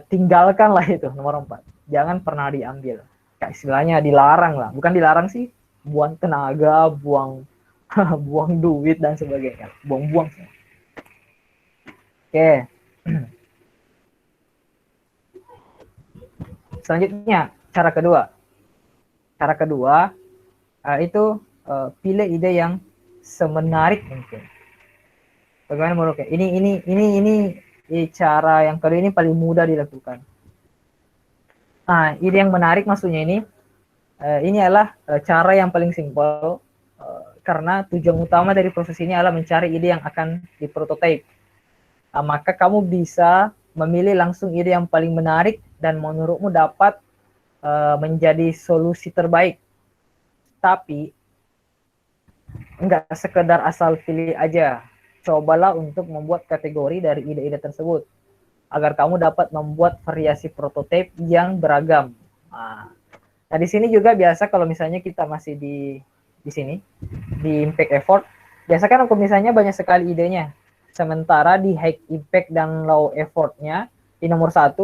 tinggalkanlah itu nomor 4. Jangan pernah diambil. Kayak istilahnya dilarang lah. Bukan dilarang sih, buang tenaga, buang buang duit dan sebagainya. Buang-buang. Oke. Selanjutnya, cara kedua itu pilih ide yang semenarik mungkin. Bagaimana menurut ini cara yang kedua ini paling mudah dilakukan. Nah, ide yang menarik maksudnya ini adalah cara yang paling simpel, karena tujuan utama dari proses ini adalah mencari ide yang akan diprototipe. Maka kamu bisa memilih langsung ide yang paling menarik dan menurutmu dapat menjadi solusi terbaik. Tapi enggak sekedar asal pilih aja. Cobalah untuk membuat kategori dari ide-ide tersebut agar kamu dapat membuat variasi prototipe yang beragam. Nah, di sini juga biasa kalau misalnya kita masih di sini di impact effort, biasa kan kalau misalnya banyak sekali idenya. Sementara di high impact dan low effortnya di nomor 1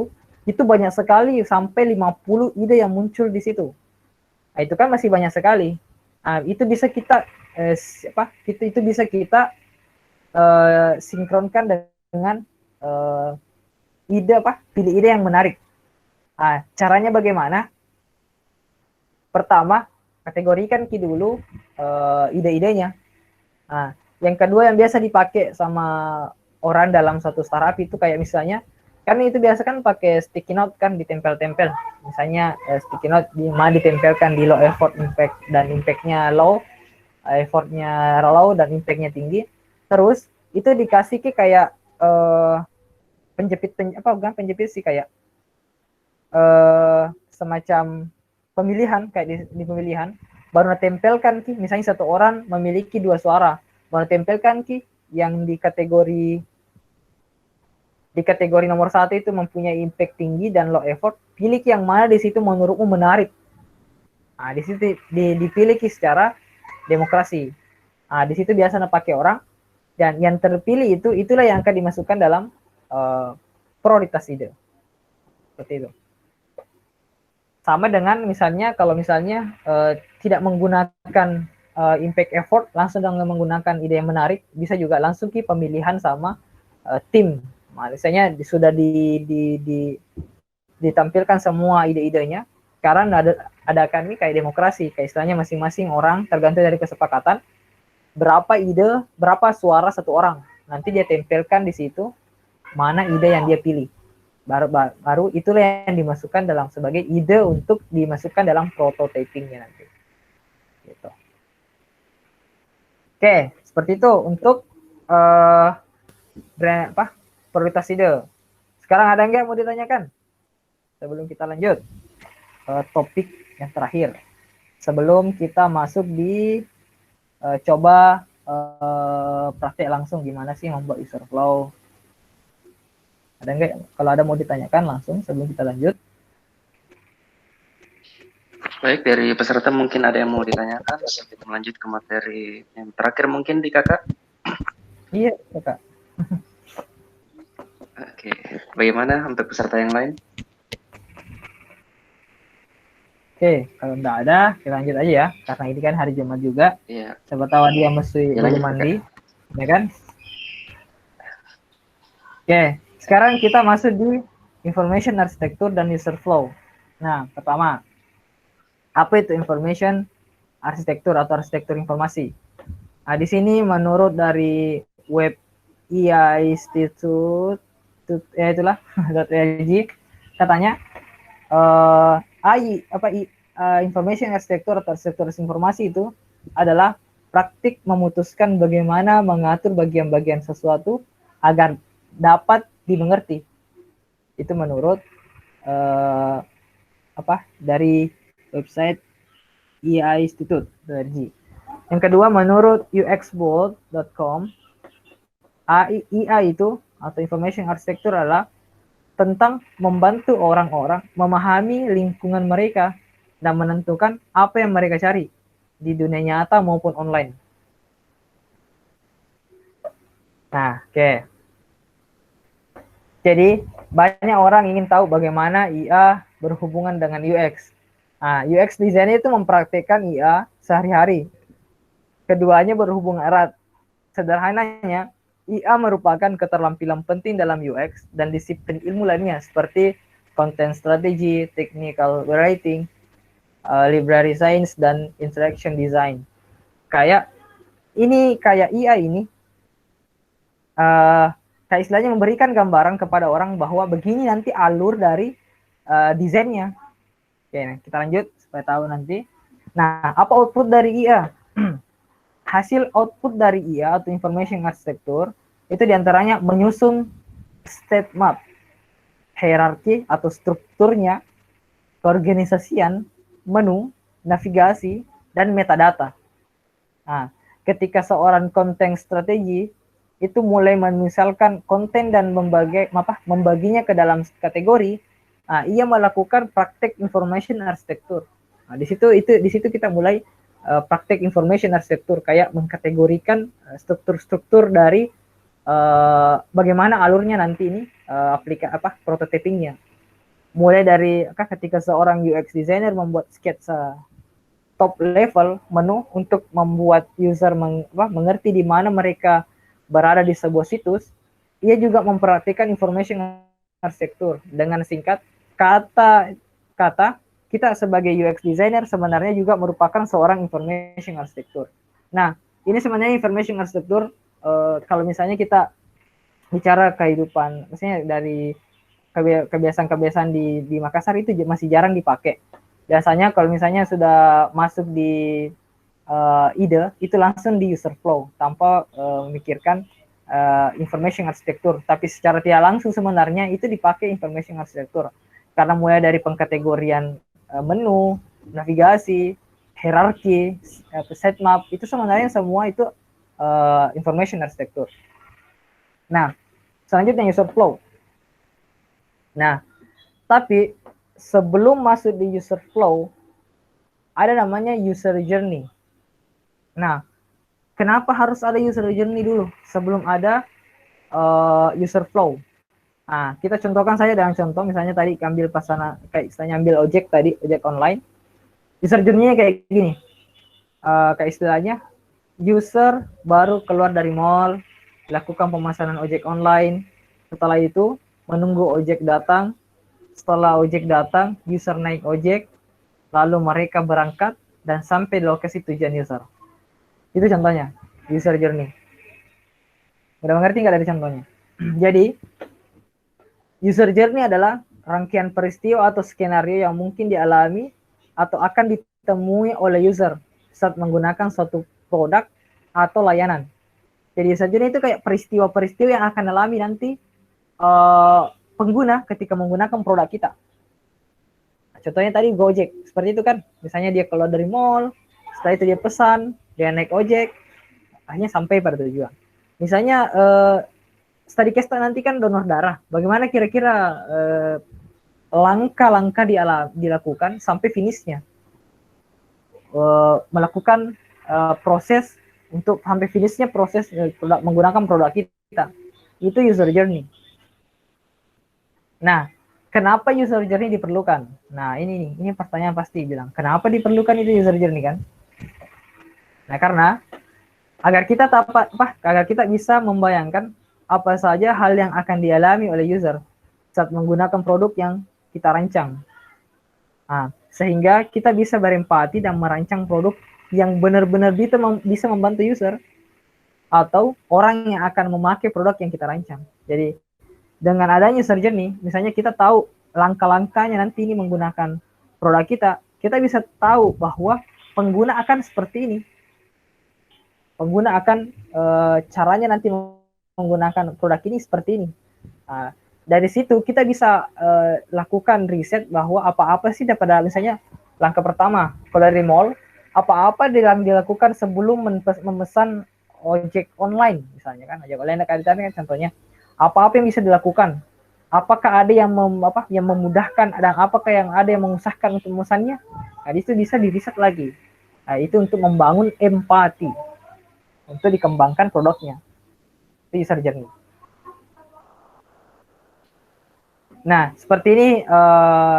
itu banyak sekali sampai 50 ide yang muncul di situ. Nah, itu kan masih banyak sekali. Nah, itu bisa kita sinkronkan dengan pilih ide yang menarik. Nah, caranya bagaimana? Pertama, kategorikan dulu ide-idenya. Nah, yang kedua yang biasa dipakai sama orang dalam suatu startup itu kayak misalnya, kan itu biasa kan pakai sticky note kan ditempel-tempel. Misalnya sticky note ditempelkan di low effort impact dan impactnya low, effortnya low dan impactnya tinggi. Terus itu dikasih kayak penjepit sih kayak semacam pemilihan kayak di pemilihan baru tempelkan misalnya satu orang memiliki 2 suara. mau tempelkan ki yang di kategori nomor 1 itu mempunyai impact tinggi dan low effort, pilih yang mana di situ menurutmu menarik. Nah, di situ dipilih secara demokrasi. Nah, di situ biasanya pakai orang, dan yang terpilih itulah yang akan dimasukkan dalam prioritas ide. Seperti itu. Sama dengan misalnya kalau misalnya tidak menggunakan impact effort, langsung dengan menggunakan ide yang menarik, bisa juga langsung ki pemilihan sama tim. Nah, misalnya sudah ditampilkan semua ide-idenya, karena ada kami kayak demokrasi, kayak istilahnya masing-masing orang tergantung dari kesepakatan berapa ide, berapa suara satu orang. Nanti dia tempelkan di situ mana ide yang dia pilih. Baru itulah yang dimasukkan dalam sebagai ide untuk dimasukkan dalam prototypingnya nanti. Gitu. Oke, seperti itu untuk prioritas ide. Sekarang ada nggak mau ditanyakan? Sebelum kita lanjut topik yang terakhir. Sebelum kita masuk di coba praktek langsung gimana sih membuat user flow. Ada nggak? Kalau ada mau ditanyakan langsung sebelum kita lanjut. Baik, dari peserta mungkin ada yang mau ditanyakan sebelum lanjut ke materi yang terakhir mungkin di kakak? Iya, kakak. Oke, bagaimana untuk peserta yang lain? Oke, kalau enggak ada, kita lanjut aja ya. Karena ini kan hari Jumat juga. Iya. Siapa tahu dia mesti mandi, ya kan? Oke, sekarang kita masuk di information architecture dan user flow. Nah, pertama, apa itu information architecture atau arsitektur informasi? Nah, di sini menurut dari web EI Institute, ya itulah .org, katanya information architecture atau arsitektur informasi itu adalah praktik memutuskan bagaimana mengatur bagian-bagian sesuatu agar dapat dimengerti. Itu menurut dari website EI Institute.org. Yang kedua menurut uxbold.com, AI itu atau information architecture adalah tentang membantu orang-orang memahami lingkungan mereka dan menentukan apa yang mereka cari di dunia nyata maupun online. Nah, oke. Jadi, banyak orang ingin tahu bagaimana IA berhubungan dengan UX. Nah, UX design itu mempraktikkan IA sehari-hari. Keduanya berhubungan erat. Sederhananya, IA merupakan keterampilan penting dalam UX dan disiplin ilmu lainnya seperti content strategy, technical writing, library science, dan interaction design. Kayak IA ini kayak istilahnya memberikan gambaran kepada orang bahwa begini nanti alur dari desainnya. Oke, kita lanjut supaya tahu nanti. Nah, apa output dari IA? Hasil output dari IA atau information architecture itu diantaranya menyusun state map, hierarki atau strukturnya, keorganisasian, menu, navigasi, dan metadata. Nah, ketika seorang content strategi itu mulai memisalkan konten dan membaginya ke dalam kategori, nah, ia melakukan praktek information architecture. Nah, di situ kita mulai praktek information architecture, kayak mengkategorikan struktur-struktur dari bagaimana alurnya nanti ini prototypingnya. Mulai dari ketika seorang UX designer membuat sketsa top level menu untuk membuat user mengerti di mana mereka berada di sebuah situs, ia juga memperhatikan information architecture. Dengan singkat kata, kita sebagai UX designer sebenarnya juga merupakan seorang information architecture. Nah, ini sebenarnya information architecture kalau misalnya kita bicara kehidupan, misalnya dari kebiasaan-kebiasaan di Makassar itu masih jarang dipakai. Biasanya kalau misalnya sudah masuk di ide, itu langsung di user flow tanpa memikirkan information architecture. Tapi secara tidak langsung sebenarnya itu dipakai information architecture. Karena mulai dari pengkategorian menu, navigasi, hierarki, sitemap, itu sebenarnya semua itu information architecture. Nah, selanjutnya user flow. Nah, tapi sebelum masuk di user flow, ada namanya user journey. Nah, kenapa harus ada user journey dulu sebelum ada user flow? Nah, kita contohkan saja dengan contoh, misalnya tadi ambil pasana, kayak istilahnya ambil ojek tadi, ojek online. User journey-nya kayak gini, kayak istilahnya, user baru keluar dari mall, lakukan pemesanan ojek online, setelah itu menunggu ojek datang, setelah ojek datang, user naik ojek, lalu mereka berangkat dan sampai di lokasi tujuan user. Itu contohnya, user journey. Udah mengerti nggak dari contohnya? Jadi, user journey adalah rangkaian peristiwa atau skenario yang mungkin dialami atau akan ditemui oleh user saat menggunakan suatu produk atau layanan. Jadi user journey itu kayak peristiwa-peristiwa yang akan alami nanti pengguna ketika menggunakan produk kita. Contohnya tadi Gojek, seperti itu kan. Misalnya dia keluar dari mall, setelah itu dia pesan, dia naik ojek, akhirnya sampai pada tujuan. Misalnya study case nanti kan donor darah. Bagaimana kira-kira langkah-langkah dilakukan sampai finishnya? Melakukan proses untuk sampai finishnya proses menggunakan produk kita. Itu user journey. Nah, kenapa user journey diperlukan? Nah, ini pertanyaan pasti bilang, kenapa diperlukan itu user journey kan? Nah, karena agar kita bisa membayangkan apa saja hal yang akan dialami oleh user saat menggunakan produk yang kita rancang. Nah, sehingga kita bisa berempati dan merancang produk yang benar-benar bisa membantu user atau orang yang akan memakai produk yang kita rancang. Jadi dengan adanya user journey, misalnya kita tahu langkah-langkahnya nanti ini menggunakan produk kita bisa tahu bahwa pengguna akan seperti ini. Pengguna akan caranya nanti menggunakan produk ini seperti ini. Dari situ kita bisa lakukan riset bahwa apa-apa sih pada misalnya langkah pertama, kalau dari mall, apa-apa yang dilakukan sebelum memesan ojek online misalnya kan, ojek online kan contohnya. Apa-apa yang bisa dilakukan? Apakah ada yang memudahkan dan apakah yang ada yang mengusahakan untuk memesannya? Nah, itu bisa diriset lagi. Nah, itu untuk membangun empati untuk dikembangkan produknya. Itu user journey. Nah, seperti ini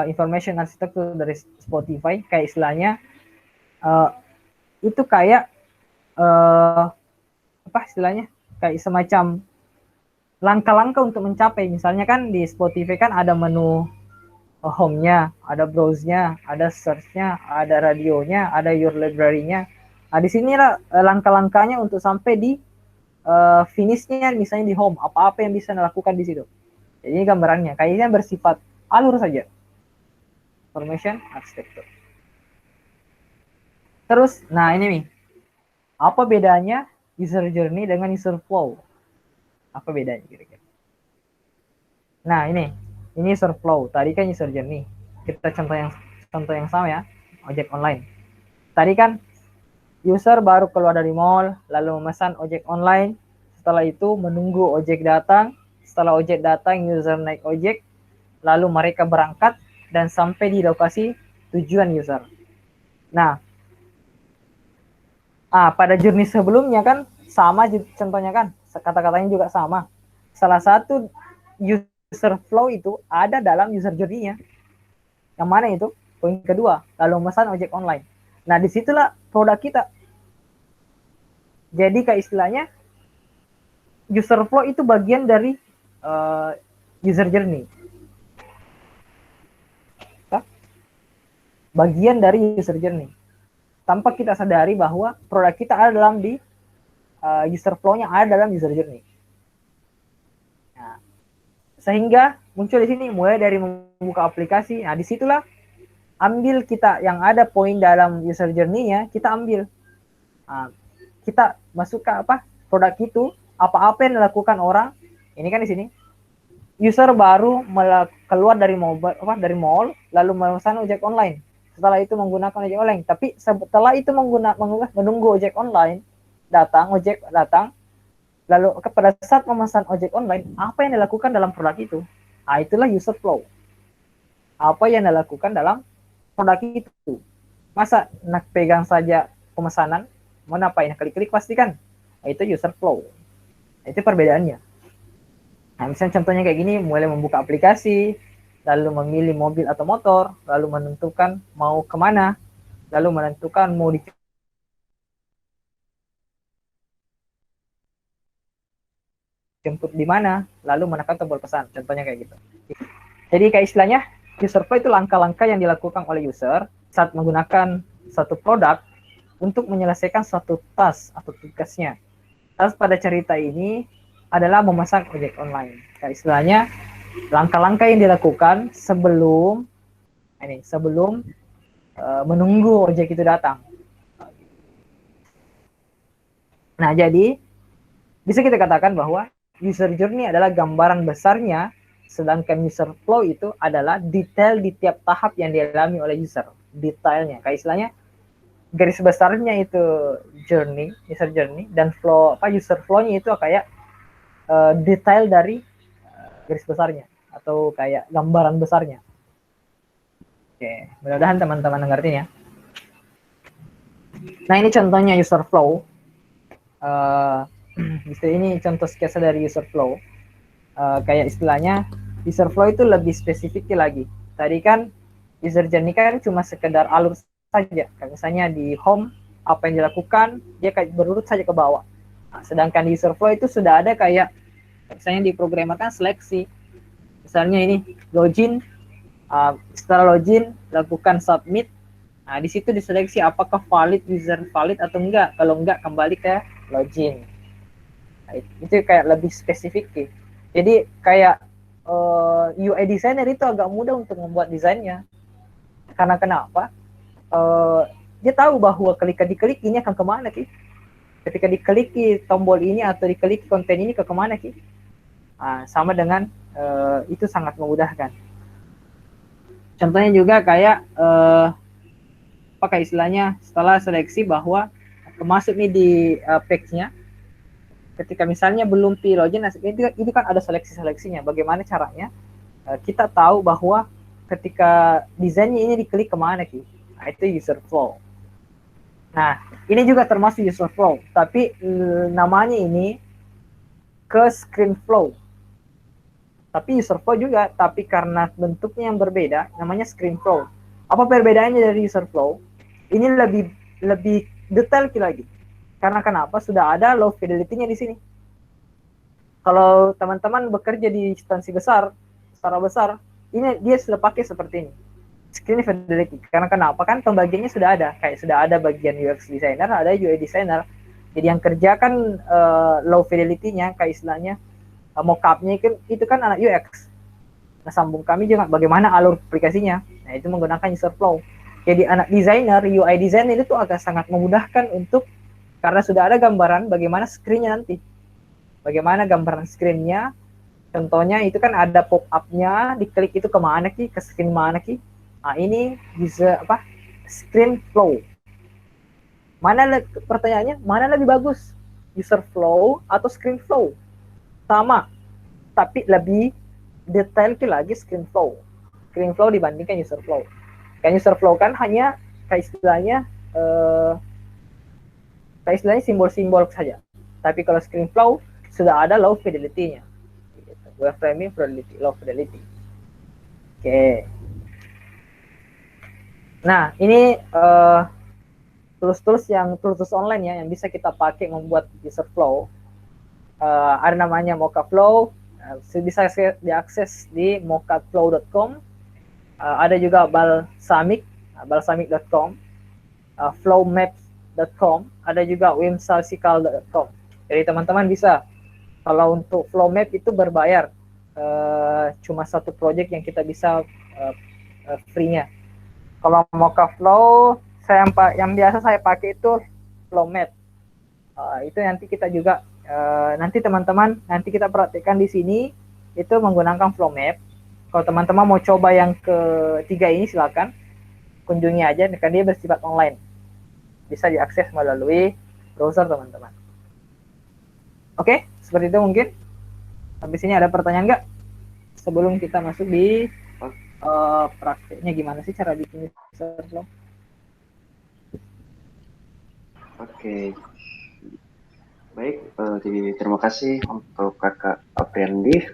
information architecture dari Spotify, kayak istilahnya itu kayak istilahnya kayak semacam langkah-langkah untuk mencapai. Misalnya kan di Spotify kan ada menu home-nya, ada browse-nya, ada search-nya, ada radionya, ada your library-nya. Nah, di sinilah langkah-langkahnya untuk sampai di finish-nya, misalnya di home. Apa-apa yang bisa dilakukan di situ. Jadi ini gambarannya, kayaknya bersifat alur saja. Information architecture. Terus, nah ini nih. Apa bedanya user journey dengan user flow? Apa bedanya kira-kira? Nah, ini user flow. Tadi kan user journey. Kita contoh yang sama ya, ojek online. Tadi kan user baru keluar dari mall, lalu memesan ojek online. Setelah itu menunggu ojek datang. Setelah ojek datang, user naik ojek, lalu mereka berangkat dan sampai di lokasi tujuan user. Nah, pada journey sebelumnya kan sama contohnya kan, kata-katanya juga sama. Salah satu user flow itu ada dalam user journey-nya. Yang mana itu? Poin kedua, lalu memesan ojek online. Nah, disitulah produk kita. Jadi kayak istilahnya, user flow itu bagian dari user journey. Bagian dari user journey. Tanpa kita sadari bahwa produk kita ada dalam di user flow-nya ada dalam user journey. Nah, sehingga muncul di sini mulai dari membuka aplikasi. Nah, disitulah ambil kita yang ada poin dalam user journey-nya, kita ambil. Nah, kita masuk ke produk itu, apa-apa yang dilakukan orang. Ini kan di sini user baru keluar dari mall, lalu memesan ojek online. Setelah itu menggunakan ojek online. Tapi setelah itu menunggu ojek online, datang, ojek datang, lalu pada saat memesan ojek online, apa yang dilakukan dalam produk itu? Nah, itulah user flow. Apa yang dilakukan dalam produk itu? Masa nak pegang saja pemesanan, mau ngapain? Klik-klik pastikan. Nah, itu user flow. Itu perbedaannya. Nah, misalnya contohnya kayak gini, mulai membuka aplikasi, lalu memilih mobil atau motor, lalu menentukan mau kemana, lalu menentukan mau dijemput di mana, lalu menekan tombol pesan. Contohnya kayak gitu. Jadi kayak istilahnya, user flow itu langkah-langkah yang dilakukan oleh user saat menggunakan suatu produk untuk menyelesaikan suatu task atau tugasnya. Task pada cerita ini adalah memesan ojek online. Kayak istilahnya, langkah-langkah yang dilakukan sebelum menunggu ojek itu datang. Nah, jadi bisa kita katakan bahwa user journey adalah gambaran besarnya, sedangkan user flow itu adalah detail di tiap tahap yang dialami oleh user. Detailnya, kayak istilahnya garis besarnya itu user journey, dan user flow-nya itu kayak detail dari garis besarnya atau kayak gambaran besarnya. Oke, mudah-mudahan teman-teman mengerti ya. Nah, ini contohnya user flow. Ini contoh sketsa dari user flow. Kayak istilahnya user flow itu lebih spesifik lagi. Tadi kan user journey kan cuma sekedar alur saja. Kayak misalnya di home apa yang dilakukan, dia kayak berurut saja ke bawah. Nah, sedangkan di user flow itu sudah ada kayak misalnya diprogramkan seleksi. Misalnya ini login, setelah login lakukan submit. Nah, di situ diseleksi apakah user valid atau enggak. Kalau enggak, kembali ke login. Nah, itu kayak lebih spesifik. Jadi kayak UI designer itu agak mudah untuk membuat desainnya. Karena kenapa? Dia tahu bahwa ketika diklik ini akan kemana, Ki. Ketika diklik tombol ini atau diklik konten ini ke kemana, Ki. Sama dengan itu sangat memudahkan. Contohnya juga kayak pakai istilahnya setelah seleksi bahwa masuk nih di page-nya, ketika misalnya belum login, itu kan ada seleksinya. Bagaimana caranya kita tahu bahwa ketika desainnya ini diklik kemana, Ki? Nah, itu user flow. Nah, ini juga termasuk user flow, tapi namanya ini ke screen flow. Tapi user flow juga, tapi karena bentuknya yang berbeda, namanya screen flow. Apa perbedaannya dari user flow? Ini lebih detail lagi. Karena kenapa? Sudah ada low fidelity-nya di sini. Kalau teman-teman bekerja di instansi besar, secara besar, ini dia sudah pakai seperti ini. Screen fidelity. Karena kenapa? Kan pembagiannya sudah ada. Kayak sudah ada bagian UX designer, ada UI designer. Jadi yang kerja kan low fidelity-nya, kayak istilahnya mock-up-nya itu kan anak UX. Nah, sambung kami juga bagaimana alur aplikasinya. Nah, itu menggunakan user flow. Jadi anak desainer, UI designer itu agak sangat memudahkan untuk, karena sudah ada gambaran bagaimana screen-nya nanti. Bagaimana gambaran screen-nya. Contohnya itu kan ada pop-up-nya, diklik itu kemana, Ki? Ke screen mana, Ki? Nah, ini bisa screen flow. Pertanyaannya, mana lebih bagus? User flow atau screen flow? Sama, tapi lebih detail lagi screen flow. Screen flow dibandingkan user flow. Kan user flow kan hanya kayak istilahnya simbol-simbol saja. Tapi kalau screen flow sudah ada low fidelity-nya. Wireframing fidelity, low fidelity. Oke. Nah, ini tools online ya yang bisa kita pakai membuat user flow. Ada namanya Mocha Flow, bisa diakses di mochaflow.com. Ada juga balsamic.com, flowmaps.com, ada juga whimsical.com. Jadi teman-teman bisa, kalau untuk flow map itu berbayar, cuma satu project yang kita bisa free-nya. Kalau Mocha Flow, yang biasa saya pakai itu flow map. Itu nanti kita juga nanti teman-teman kita praktikkan di sini itu menggunakan flow map. Kalau teman-teman mau coba yang ketiga ini silakan kunjungi aja, karena dia bersifat online, bisa diakses melalui browser teman-teman. Oke, seperti itu mungkin. Sampai sini ada pertanyaan nggak? Sebelum kita masuk di prakteknya gimana sih cara bikin user flow? Oke. Baik, jadi terima kasih untuk Kakak Apriandi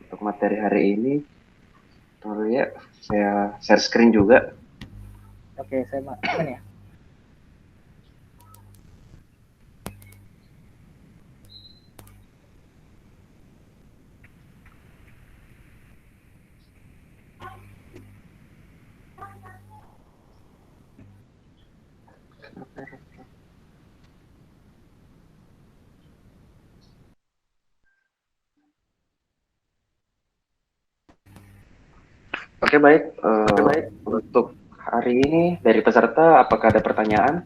untuk materi hari ini. Tunggu ya, saya share screen juga. Oke, saya makan ya. Oke, baik. Untuk hari ini dari peserta, apakah ada pertanyaan?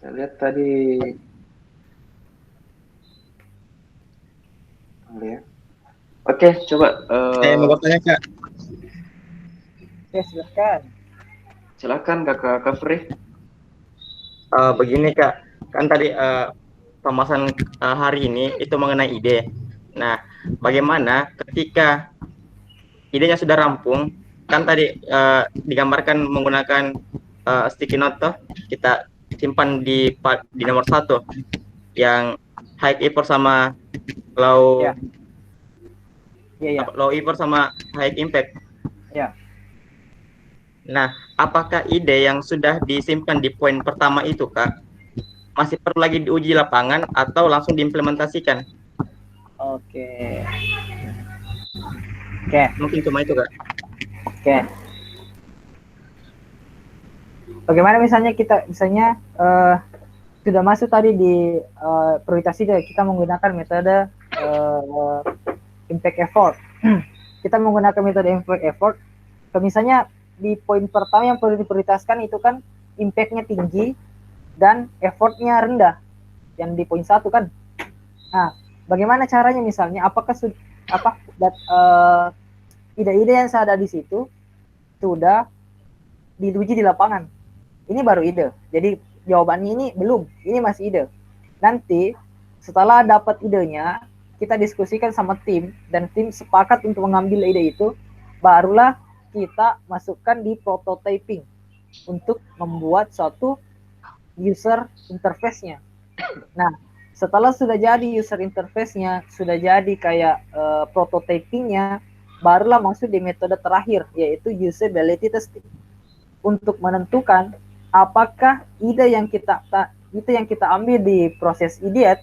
Saya lihat tadi. Ya. Oke, coba. Saya mau bertanya Kak. Oke, silakan. Silakan Kakak Kafri. Begini Kak, kan tadi pembahasan hari ini itu mengenai ide. Nah, bagaimana ketika idenya sudah rampung, kan tadi digambarkan menggunakan sticky note toh, kita simpan di nomor 1 yang high effort sama low low effort sama high impact. Ya. Nah, apakah ide yang sudah disimpan di poin pertama itu Kak masih perlu lagi diuji lapangan atau langsung diimplementasikan? Oke. Mungkin cuma itu Kak. Oke. Bagaimana misalnya sudah masuk tadi di prioritas ide, kita menggunakan metode impact effort. Kita menggunakan metode impact effort. Misalnya di poin pertama yang perlu diprioritaskan itu kan impact-nya tinggi dan effort-nya rendah, yang di poin 1 kan. Nah, bagaimana caranya misalnya? Apakah ide-ide yang ada di situ sudah diuji di lapangan? Ini baru ide. Jadi jawabannya ini belum. Ini masih ide. Nanti setelah dapat idenya, kita diskusikan sama tim dan tim sepakat untuk mengambil ide itu, barulah kita masukkan di prototyping untuk membuat suatu user interface-nya. Nah, setelah sudah jadi user interface-nya, sudah jadi kayak prototyping-nya, barulah masuk di metode terakhir, yaitu usability testing. Untuk menentukan apakah ide yang kita ambil di proses ideat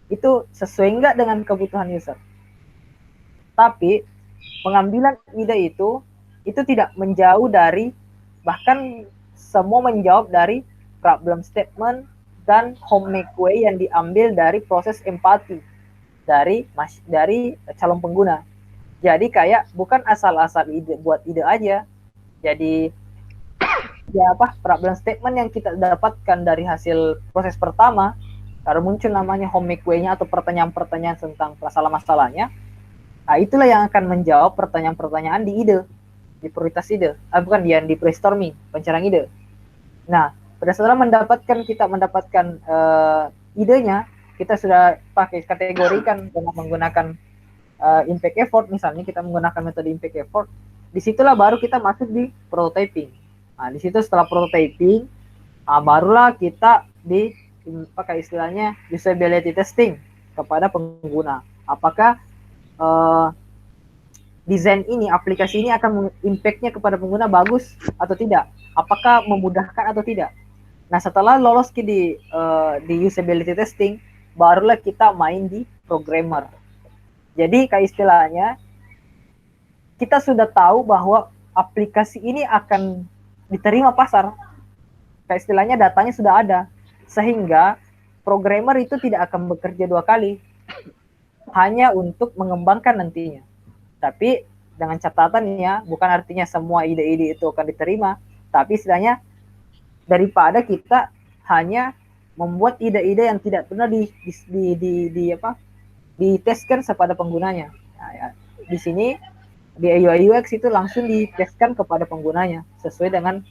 itu sesuai enggak dengan kebutuhan user. Tapi pengambilan ide itu tidak menjauh dari, bahkan semua menjawab dari problem statement dan homemade way yang diambil dari proses empati dari calon pengguna. Jadi kayak bukan asal-asal ide buat ide aja. Jadi problem statement yang kita dapatkan dari hasil proses pertama, kalau muncul namanya homemade way-nya atau pertanyaan-pertanyaan tentang masalah-masalahnya, nah itulah yang akan menjawab pertanyaan-pertanyaan di ide, di prioritas ide, bukan di brainstorming, pencarian ide. Nah, pada setelah kita mendapatkan idenya, kita sudah pakai kategorikan dengan menggunakan impact effort, misalnya kita menggunakan metode impact effort, disitulah baru kita masuk di prototyping. Nah, di situ setelah prototyping, barulah kita pakai istilahnya usability testing kepada pengguna. Apakah desain ini, aplikasi ini akan impact-nya kepada pengguna bagus atau tidak? Apakah memudahkan atau tidak? Nah, setelah lolos di usability testing, barulah kita main di programmer. Jadi kayak istilahnya kita sudah tahu bahwa aplikasi ini akan diterima pasar. Kayak istilahnya datanya sudah ada. Sehingga programmer itu tidak akan bekerja 2 kali. Hanya untuk mengembangkan nantinya. Tapi dengan catatan ya, bukan artinya semua ide-ide itu akan diterima, tapi istilahnya daripada kita hanya membuat ide-ide yang tidak pernah diteskan kepada penggunanya. Nah, ya, di sini di UI UX itu langsung diteskan kepada penggunanya sesuai dengan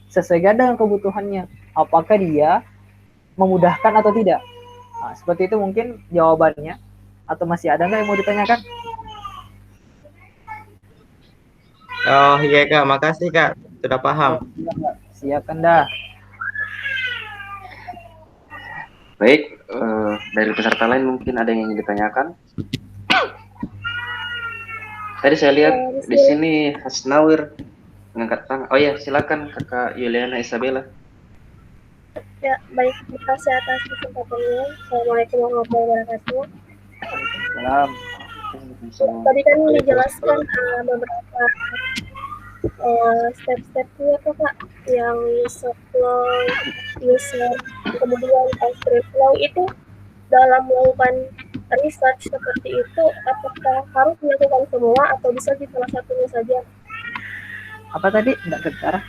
kebutuhannya. Apakah dia memudahkan atau tidak? Nah, seperti itu mungkin jawabannya. Atau masih ada nggak yang mau ditanyakan? Oh iya Kak, makasih Kak, sudah paham. Siapkan dah. Baik, dari peserta lain mungkin ada yang ingin ditanyakan. Tadi saya lihat di sini Hasnawir mengangkat tangan. Oh ya, silakan Kakak Yuliana Isabella. Ya, baik. Terima kasih atas kesempatannya. Assalamualaikum warahmatullahi wabarakatuh. Salam. Tadi kan dijelaskan beberapa step-stepnya tuh Kak, yang user flow, kemudian script flow itu dalam melakukan research seperti itu, apakah harus dilakukan semua atau bisa di salah satunya saja? Apa tadi? Enggak kedengaran.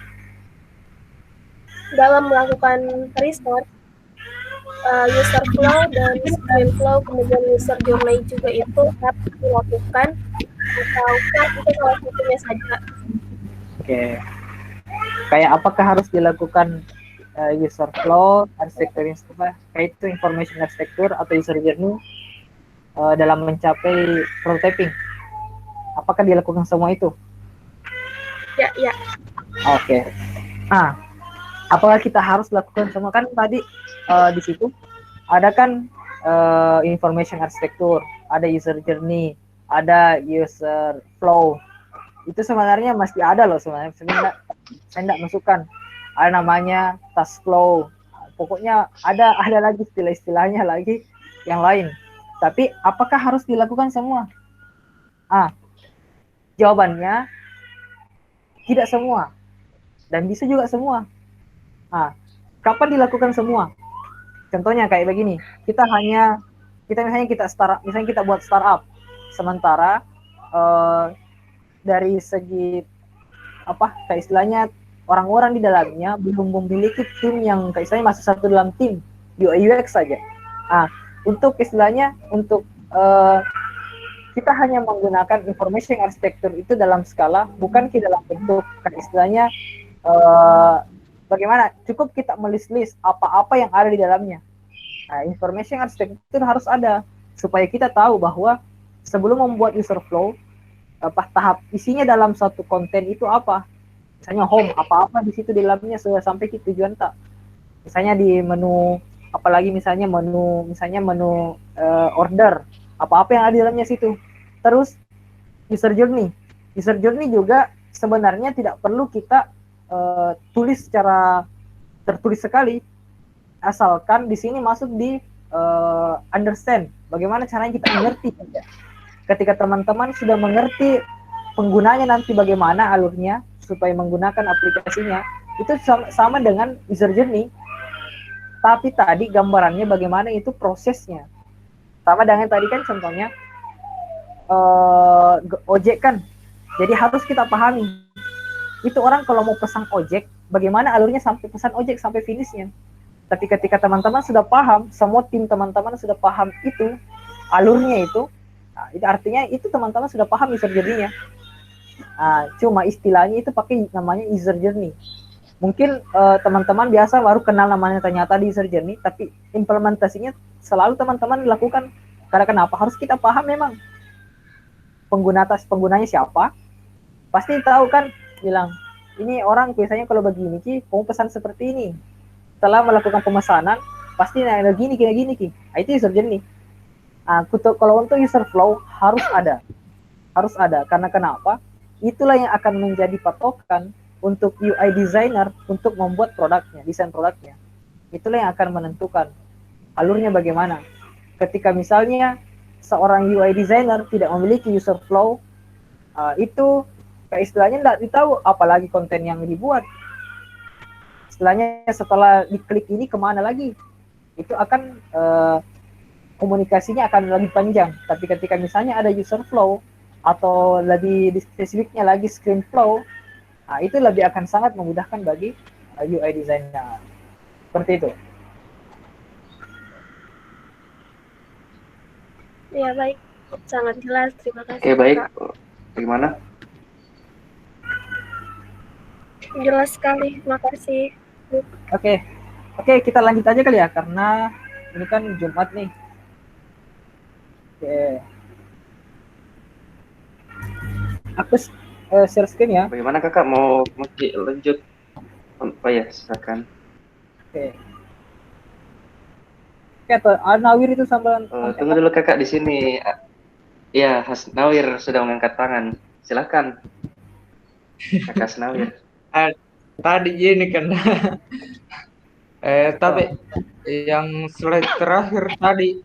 Dalam melakukan research, user flow dan screen flow, kemudian user journey juga itu harus dilakukan ataukah itu salah satunya saja? Oke. Kayak apakah harus dilakukan user flow, arsitektur kayak itu information architecture atau user journey dalam mencapai prototyping? Apakah dilakukan semua itu? Ya, ya. Oke. Nah, apakah kita harus lakukan semua? Kan tadi di situ ada kan information architecture, ada user journey, ada user flow. Itu sebenarnya masih ada loh sebenarnya. Saya enggak masukkan. Ada namanya task flow. Pokoknya ada lagi istilah-istilahnya lagi yang lain. Tapi apakah harus dilakukan semua? Jawabannya tidak semua. Dan bisa juga semua. Kapan dilakukan semua? Contohnya kayak begini. Misalnya kita buat startup. Sementara dari segi kayak istilahnya orang-orang di dalamnya belum memiliki tim yang kayak istilahnya masih satu dalam tim UI UX saja. Untuk istilahnya kita hanya menggunakan information architecture itu dalam skala, bukan ke dalam bentuk kayak istilahnya bagaimana cukup kita melis-list apa-apa yang ada di dalamnya. Information architecture harus ada supaya kita tahu bahwa sebelum membuat user flow, tahap isinya dalam satu konten itu apa. Misalnya home, apa-apa di situ di dalamnya sudah sampai ke tujuan tak. Misalnya di menu, apalagi misalnya menu order, apa-apa yang ada di dalamnya situ. Terus user journey juga sebenarnya tidak perlu kita tulis secara tertulis sekali, asalkan di sini masuk di understand, bagaimana caranya kita mengerti. Ketika teman-teman sudah mengerti penggunanya nanti bagaimana alurnya supaya menggunakan aplikasinya, itu sama dengan user journey. Tapi tadi gambarannya bagaimana itu prosesnya. Sama dengan tadi kan contohnya ojek kan. Jadi harus kita pahami. Itu orang kalau mau pesan ojek, bagaimana alurnya sampai pesan ojek sampai finishnya. Tapi ketika teman-teman sudah paham, semua tim teman-teman sudah paham itu, alurnya itu artinya itu teman-teman sudah paham user journey-nya. Cuma istilahnya itu pakai namanya user journey. Mungkin teman-teman biasa baru kenal namanya ternyata di user journey, tapi implementasinya selalu teman-teman lakukan. Karena kenapa? Harus kita paham memang penggunanya siapa. Pasti tahu kan, bilang ini orang biasanya kalau begini mau pesan seperti ini. Setelah melakukan pemesanan, pasti ada gini. Itu user journey. Kalau untuk user flow harus ada. Karena kenapa? Itulah yang akan menjadi patokan untuk UI designer untuk membuat produknya, desain produknya. Itulah yang akan menentukan alurnya bagaimana. Ketika misalnya seorang UI designer tidak memiliki user flow, itu istilahnya tidak tahu apalagi konten yang dibuat. Istilahnya setelah diklik ini kemana lagi? Itu akan komunikasinya akan lebih panjang. Tapi ketika misalnya ada user flow, atau lebih spesifiknya lagi screen flow, nah, itu lebih akan sangat memudahkan bagi UI designer. Seperti itu. Ya, baik. Sangat jelas. Terima kasih, Oke, baik. Kak. Bagaimana? Jelas sekali. Terima kasih. Oke. Oke, kita lanjut aja kali ya, karena ini kan Jumat nih. Oke. Aku share screen ya. Bagaimana kakak mau lanjut? Oh ya, silakan. Oke. Oke, atau Nawir itu sambil Tunggu dulu kakak di sini. Ya, Hasnawir sudah mengangkat tangan. Silakan, kakak Hasnawir. Tadi ini kan tapi yang slide terakhir tadi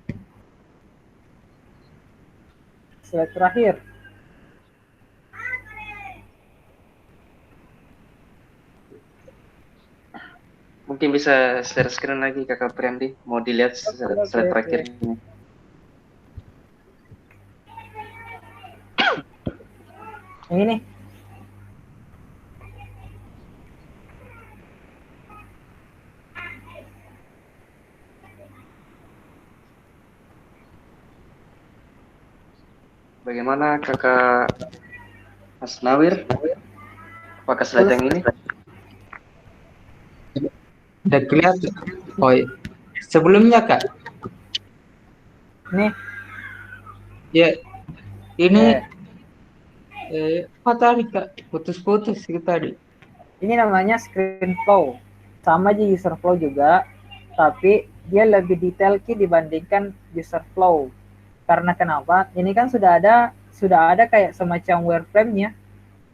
slide terakhir. Mungkin bisa share screen lagi kakak Priandi. Mau dilihat slide terakhir ini. Yang ini. Bagaimana kakak Hasnawir? Apakah slide yang ini? udah kelihatan. Oh, iya. Sebelumnya kak, Nih. ya ini apa tadi kak? Putus-putus gitu tadi. Ini namanya screen flow. Sama aja user flow juga, tapi dia lebih detail dibandingkan user flow. Karena kenapa? Ini kan sudah ada kayak semacam wireframe-nya,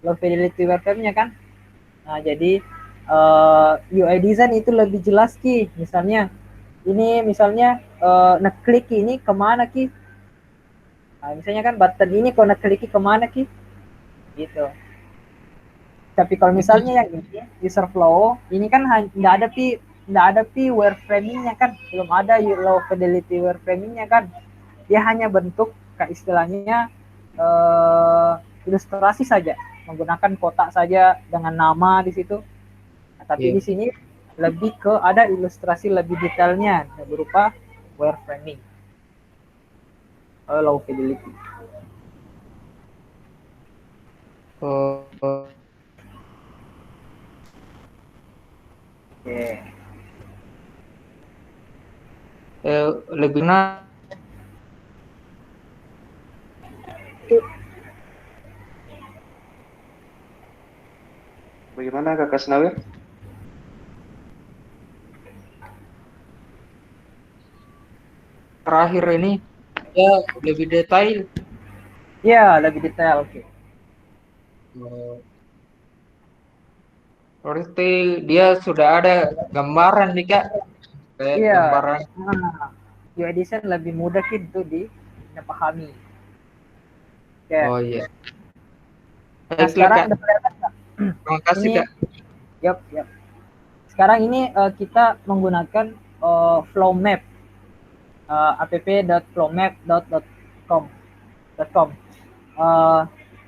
low fidelity wireframe-nya kan. Nah, jadi UI design itu lebih jelas Misalnya ini ngeklik ini kemana Nah, misalnya kan button ini kalau ngeklik kemana gitu. Tapi kalau misalnya yang ini user flow, ini kan nggak ada wireframing-nya kan, belum ada low fidelity wireframing-nya kan. Dia hanya bentuk kayak istilahnya ilustrasi saja, menggunakan kotak saja dengan nama di situ. Nah, tapi di sini lebih ke ada ilustrasi lebih detailnya berupa wireframing, low fidelity. Lebih Bagaimana kakak Hasnawir? terakhir ini ya lebih detail. Ya, lebih detail. Oke. Berarti dia sudah ada gambaran nih kak. Iya. Gambaran. Nah, UI design lebih mudah itu dipahami. Oke. Oh iya. Nah, sekarang udah kelihatan nggak? Terima kasih kak. Yap. Sekarang ini kita menggunakan flow map, app.flowmap.com.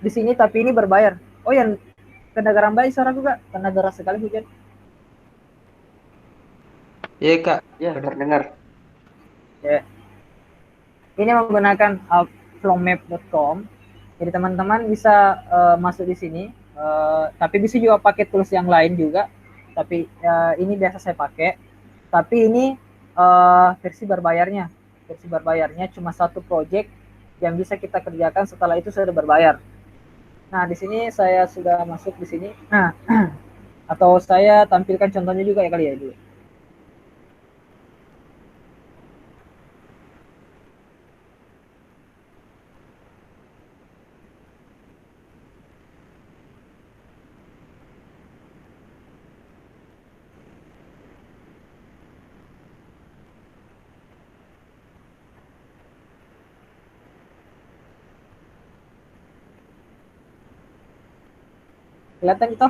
Di sini tapi ini berbayar. Oh, yang kedengaran baik suara juga, karena deras sekali hujan. Iya kak. Ya, terdengar. Ya. Ini menggunakan flowmap.com. Jadi teman-teman bisa masuk di sini. Tapi bisa juga pakai tools yang lain juga. Tapi ini biasa saya pakai. Tapi ini versi berbayarnya. Versi berbayarnya cuma satu project yang bisa kita kerjakan, setelah itu sudah berbayar. Nah, di sini saya sudah masuk di sini. Nah, atau saya tampilkan contohnya juga ya kali ya dulu. Kelihatan itu?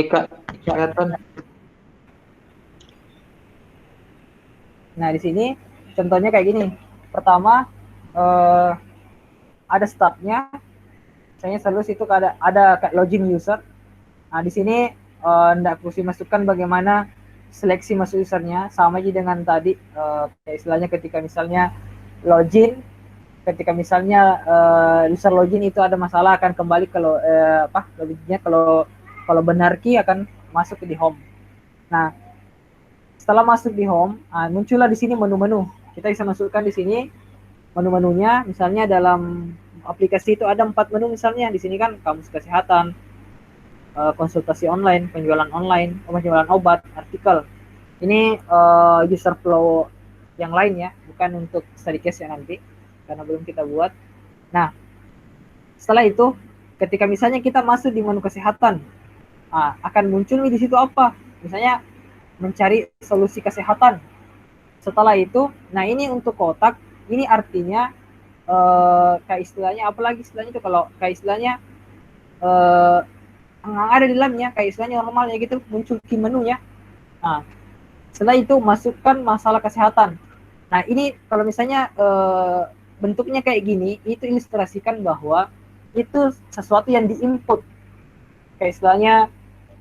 Kak, kelihatan. Nah, di sini contohnya kayak gini. Pertama, eh, ada startnya, misalnya selus itu ada kayak login user. Nah di sini ndak perlu masukkan bagaimana seleksi masuk usernya, sama aja dengan tadi kayak istilahnya ketika misalnya login, ketika misalnya user login itu ada masalah akan kembali kalau loginnya kalau benar key akan masuk di home. Nah setelah masuk di home, muncullah di sini menu-menu. Kita bisa masukkan di sini menu-menunya, misalnya dalam aplikasi itu ada 4 menu misalnya. Di sini kan kamus kesehatan, konsultasi online, penjualan obat, artikel. Ini user flow yang lain ya, bukan untuk study case ya nanti, karena belum kita buat. Nah, setelah itu, ketika misalnya kita masuk di menu kesehatan, akan muncul di situ apa? Misalnya mencari solusi kesehatan. Setelah itu, nah ini untuk kotak, ini artinya kayak istilahnya, apalagi istilahnya itu kalau kayak istilahnya ada di dalamnya, kayak istilahnya normalnya gitu, muncul di menunya. Nah, setelah itu masukkan masalah kesehatan. Nah ini kalau misalnya bentuknya kayak gini, itu ilustrasikan bahwa itu sesuatu yang diinput. Kayak istilahnya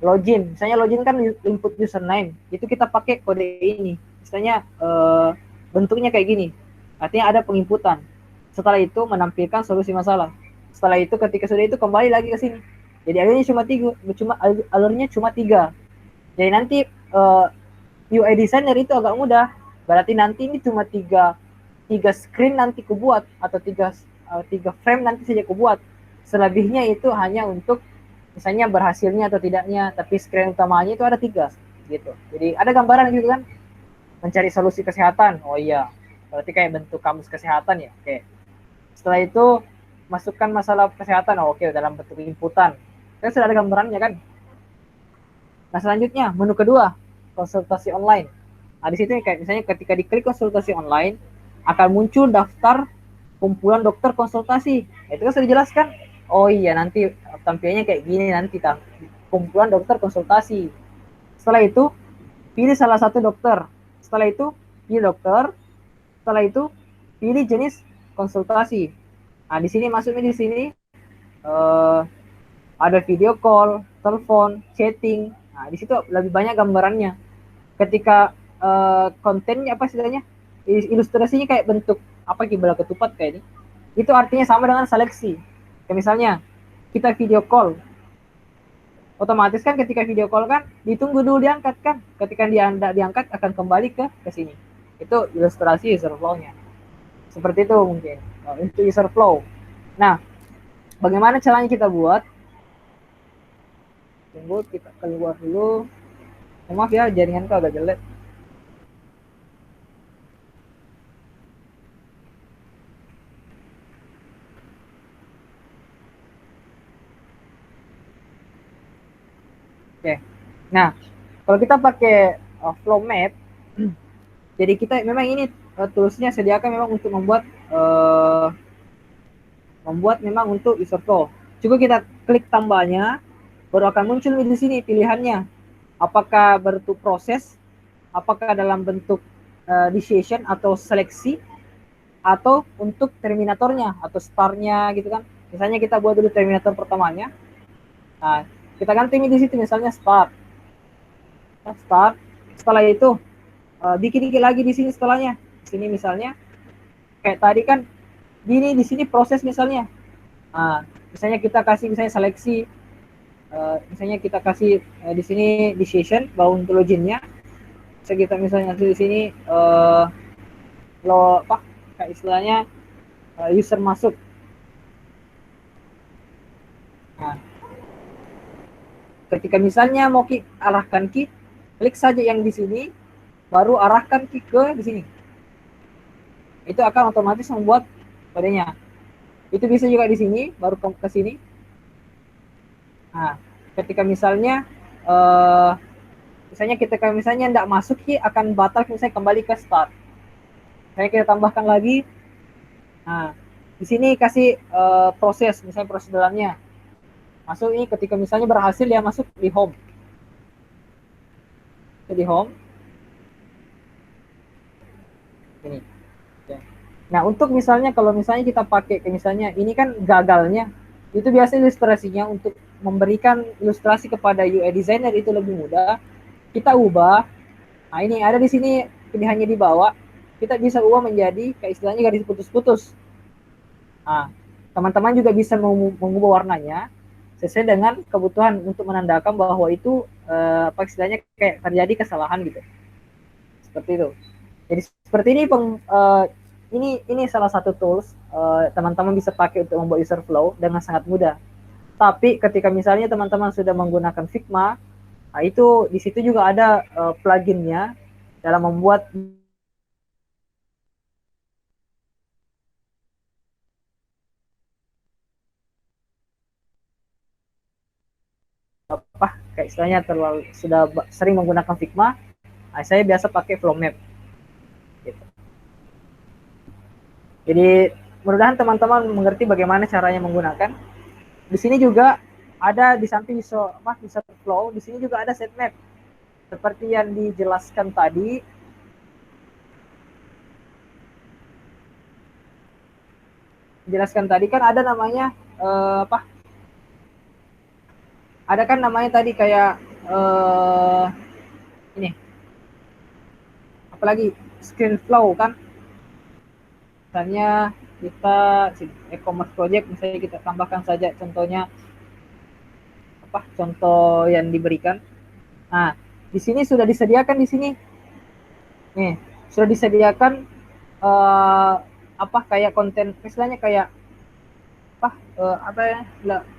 login, misalnya login kan input username, itu kita pakai kode ini. Misalnya bentuknya kayak gini, artinya ada penginputan. Setelah itu menampilkan solusi masalah. Setelah itu ketika sudah itu kembali lagi ke sini. Jadi alurnya cuma 3. Jadi nanti UI designer itu agak mudah. Berarti nanti ini cuma 3 screen nanti kubuat, atau 3 frame nanti saja kubuat. Selebihnya itu hanya untuk misalnya berhasilnya atau tidaknya, tapi screen utamanya itu ada 3 gitu. Jadi ada gambaran gitu kan, mencari solusi kesehatan. Oh iya, berarti kayak bentuk kamus kesehatan ya. Oke. Setelah itu masukkan masalah kesehatan. Oh, oke, dalam bentuk inputan. Kan sudah ada gambarannya kan. Nah selanjutnya menu kedua, konsultasi online. Nah di situ kayak misalnya ketika diklik konsultasi online akan muncul daftar kumpulan dokter konsultasi. Itu kan sudah dijelaskan. Oh iya, nanti tampilnya kayak gini nanti kumpulan dokter konsultasi. Setelah itu pilih salah satu dokter. Setelah itu pilih dokter. Setelah itu pilih jenis konsultasi. Nah di sini masuknya di sini ada video call, telepon, chatting. Nah di situ lebih banyak gambarannya. Ketika kontennya apa istilahnya, ilustrasinya kayak bentuk apa, bola ketupat kayak ini. Itu artinya sama dengan seleksi. Kayak misalnya kita video call, otomatis kan ketika video call kan ditunggu dulu diangkat kan. Ketika dia diangkat akan kembali ke sini. Itu ilustrasi user flow-nya. Seperti itu mungkin untuk user flow. Nah, bagaimana caranya kita buat? Tunggu kita keluar dulu. Maaf ya, jaringanku agak jelek. Oke. Nah, kalau kita pakai flow map, jadi kita memang ini toolsnya sediakan memang untuk membuat memang untuk user flow. Coba kita klik tambahnya, baru akan muncul di sini pilihannya. Apakah bentuk proses, apakah dalam bentuk decision atau seleksi, atau untuk terminatornya atau startnya gitu kan. Misalnya kita buat dulu terminator pertamanya. Nah, kita ganti di situ misalnya start. Start. Setelah itu dikit-dikit lagi di sini setelahnya. Di sini misalnya kayak tadi kan di sini proses misalnya. Nah, misalnya kita kasih misalnya seleksi, misalnya kita kasih di sini decision bahwa untuk loginnya. Bisa kita misalnya di sini kayak istilahnya user masuk. Nah, ketika misalnya mau arahkan key, klik saja yang di sini, baru arahkan key ke di sini. Itu akan otomatis membuat kodenya. Itu bisa juga di sini, baru ke sini. Nah, ketika misalnya ketika misalnya tidak masuk key akan batal, misalnya kembali ke start. Saya kita tambahkan lagi. Nah, di sini kasih proses, misalnya proses dalamnya. Masuk ini ketika misalnya berhasil dia masuk di home. Di home. Ini. Oke. Nah, untuk misalnya kalau misalnya kita pakai kayak misalnya ini kan gagalnya, itu biasa ilustrasinya untuk memberikan ilustrasi kepada UI designer itu lebih mudah. Kita ubah. Nah, ini ada di sini pilihannya di bawah. Kita bisa ubah menjadi kayak istilahnya garis putus-putus. Nah, teman-teman juga bisa mengubah warnanya sesuai dengan kebutuhan untuk menandakan bahwa itu apa istilahnya kayak terjadi kesalahan gitu. Seperti itu. Jadi seperti ini ini salah satu tools teman-teman bisa pakai untuk membuat user flow dengan sangat mudah. Tapi ketika misalnya teman-teman sudah menggunakan Figma, nah itu di situ juga ada pluginnya dalam membuat apa kayak istilahnya terlalu sudah sering menggunakan Figma, nah, saya biasa pakai flow map. Gitu. Jadi mudah-mudahan teman-teman mengerti bagaimana caranya menggunakan. Di sini juga ada di samping user flow, di sini juga ada set map. Seperti yang dijelaskan tadi, kan ada namanya apa? Ada kan namanya tadi kayak ini, apalagi screen flow kan? Misalnya kita e-commerce project, misalnya kita tambahkan saja contohnya apa? Contoh yang diberikan. Nah, di sini sudah disediakan di sini. Nih, sudah disediakan apa kayak konten istilahnya kayak apa ya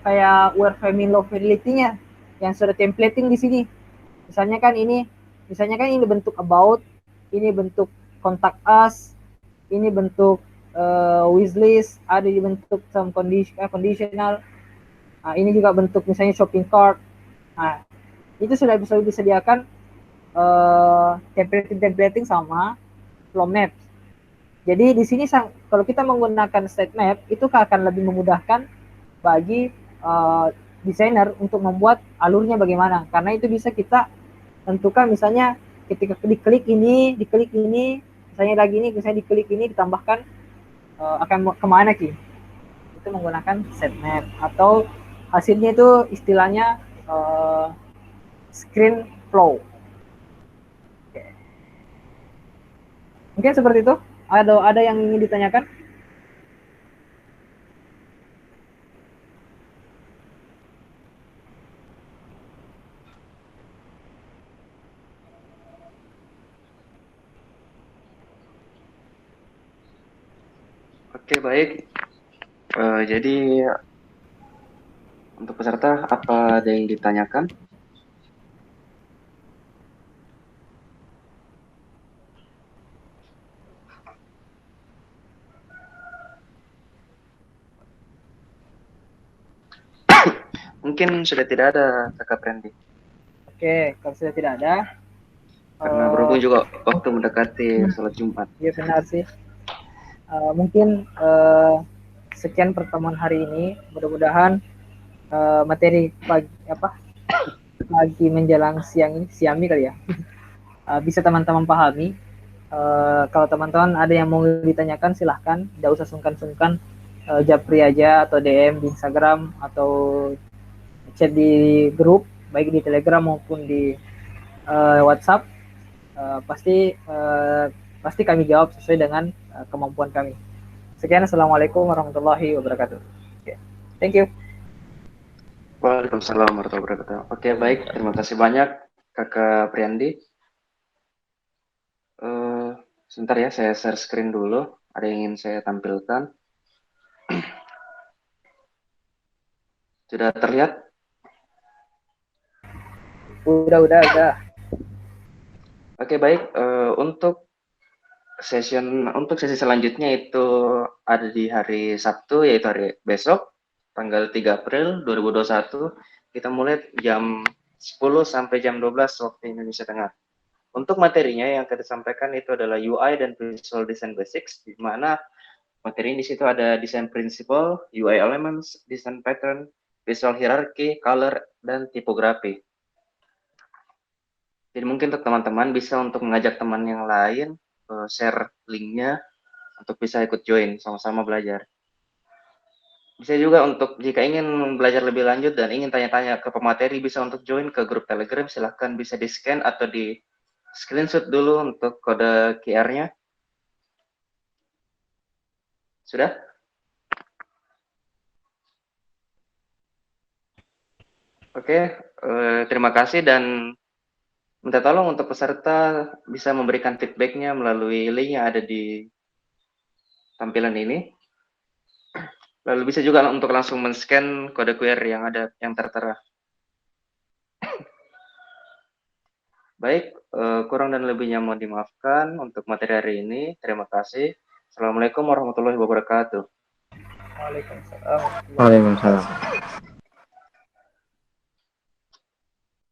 kayak wireframing low fidelity-nya yang sudah templating di sini. Misalnya kan ini bentuk about, ini bentuk contact us, ini bentuk wishlist, ada di bentuk some conditional. Nah, ini juga bentuk misalnya shopping cart. Nah, itu sudah bisa disediakan templating sama flow maps. Jadi di sini kalau kita menggunakan state map itu akan lebih memudahkan bagi desainer untuk membuat alurnya bagaimana. Karena itu bisa kita tentukan misalnya ketika diklik ini, misalnya lagi ini, misalnya diklik ini ditambahkan akan kemana Ki? Itu menggunakan set map atau hasilnya itu istilahnya screen flow. Oke. Mungkin seperti itu. Ada yang ingin ditanyakan? Oke, baik. Jadi untuk peserta apa ada yang ditanyakan? Mungkin sudah tidak ada, Kakak Prendi. Oke, kalau sudah tidak ada. Karena berhubung juga waktu mendekati sholat Jumat. Iya benar sih. Mungkin sekian pertemuan hari ini. Mudah-mudahan materi pagi menjelang siang ini, siami kali ya, bisa teman-teman pahami. Kalau teman-teman ada yang mau ditanyakan silahkan, tidak usah sungkan-sungkan, japri aja atau DM di Instagram atau chat di grup baik di Telegram maupun di WhatsApp. Pasti kami jawab sesuai dengan kemampuan kami. Sekian, assalamualaikum warahmatullahi wabarakatuh. Okay. Thank you. Waalaikumsalam warahmatullahi wabarakatuh. Oke, baik, terima kasih banyak Kakak Priandi. Sebentar ya, saya share screen dulu. Ada yang ingin saya tampilkan. Sudah terlihat? Udah. Oke, baik. Untuk sesi selanjutnya itu ada di hari Sabtu, yaitu hari besok, tanggal 3 April 2021. Kita mulai jam 10 sampai jam 12 waktu Indonesia Tengah. Untuk materinya yang kita sampaikan itu adalah UI dan Visual Design Basics, di mana materi di situ ada design principle, UI elements, design pattern, visual hierarchy, color, dan tipografi. Jadi mungkin untuk teman-teman bisa untuk mengajak teman yang lain, share linknya untuk bisa ikut join sama-sama belajar. Bisa juga untuk jika ingin belajar lebih lanjut dan ingin tanya-tanya ke pemateri, bisa untuk join ke grup Telegram, silahkan bisa di-scan atau di screenshot dulu untuk kode QR-nya. Sudah? Oke, terima kasih dan minta tolong untuk peserta bisa memberikan feedback-nya melalui link yang ada di tampilan ini. Lalu bisa juga untuk langsung men-scan kode QR yang ada yang tertera. Baik, kurang dan lebihnya mohon dimaafkan untuk materi hari ini. Terima kasih. Assalamualaikum warahmatullahi wabarakatuh. Waalaikumsalam. Waalaikumsalam.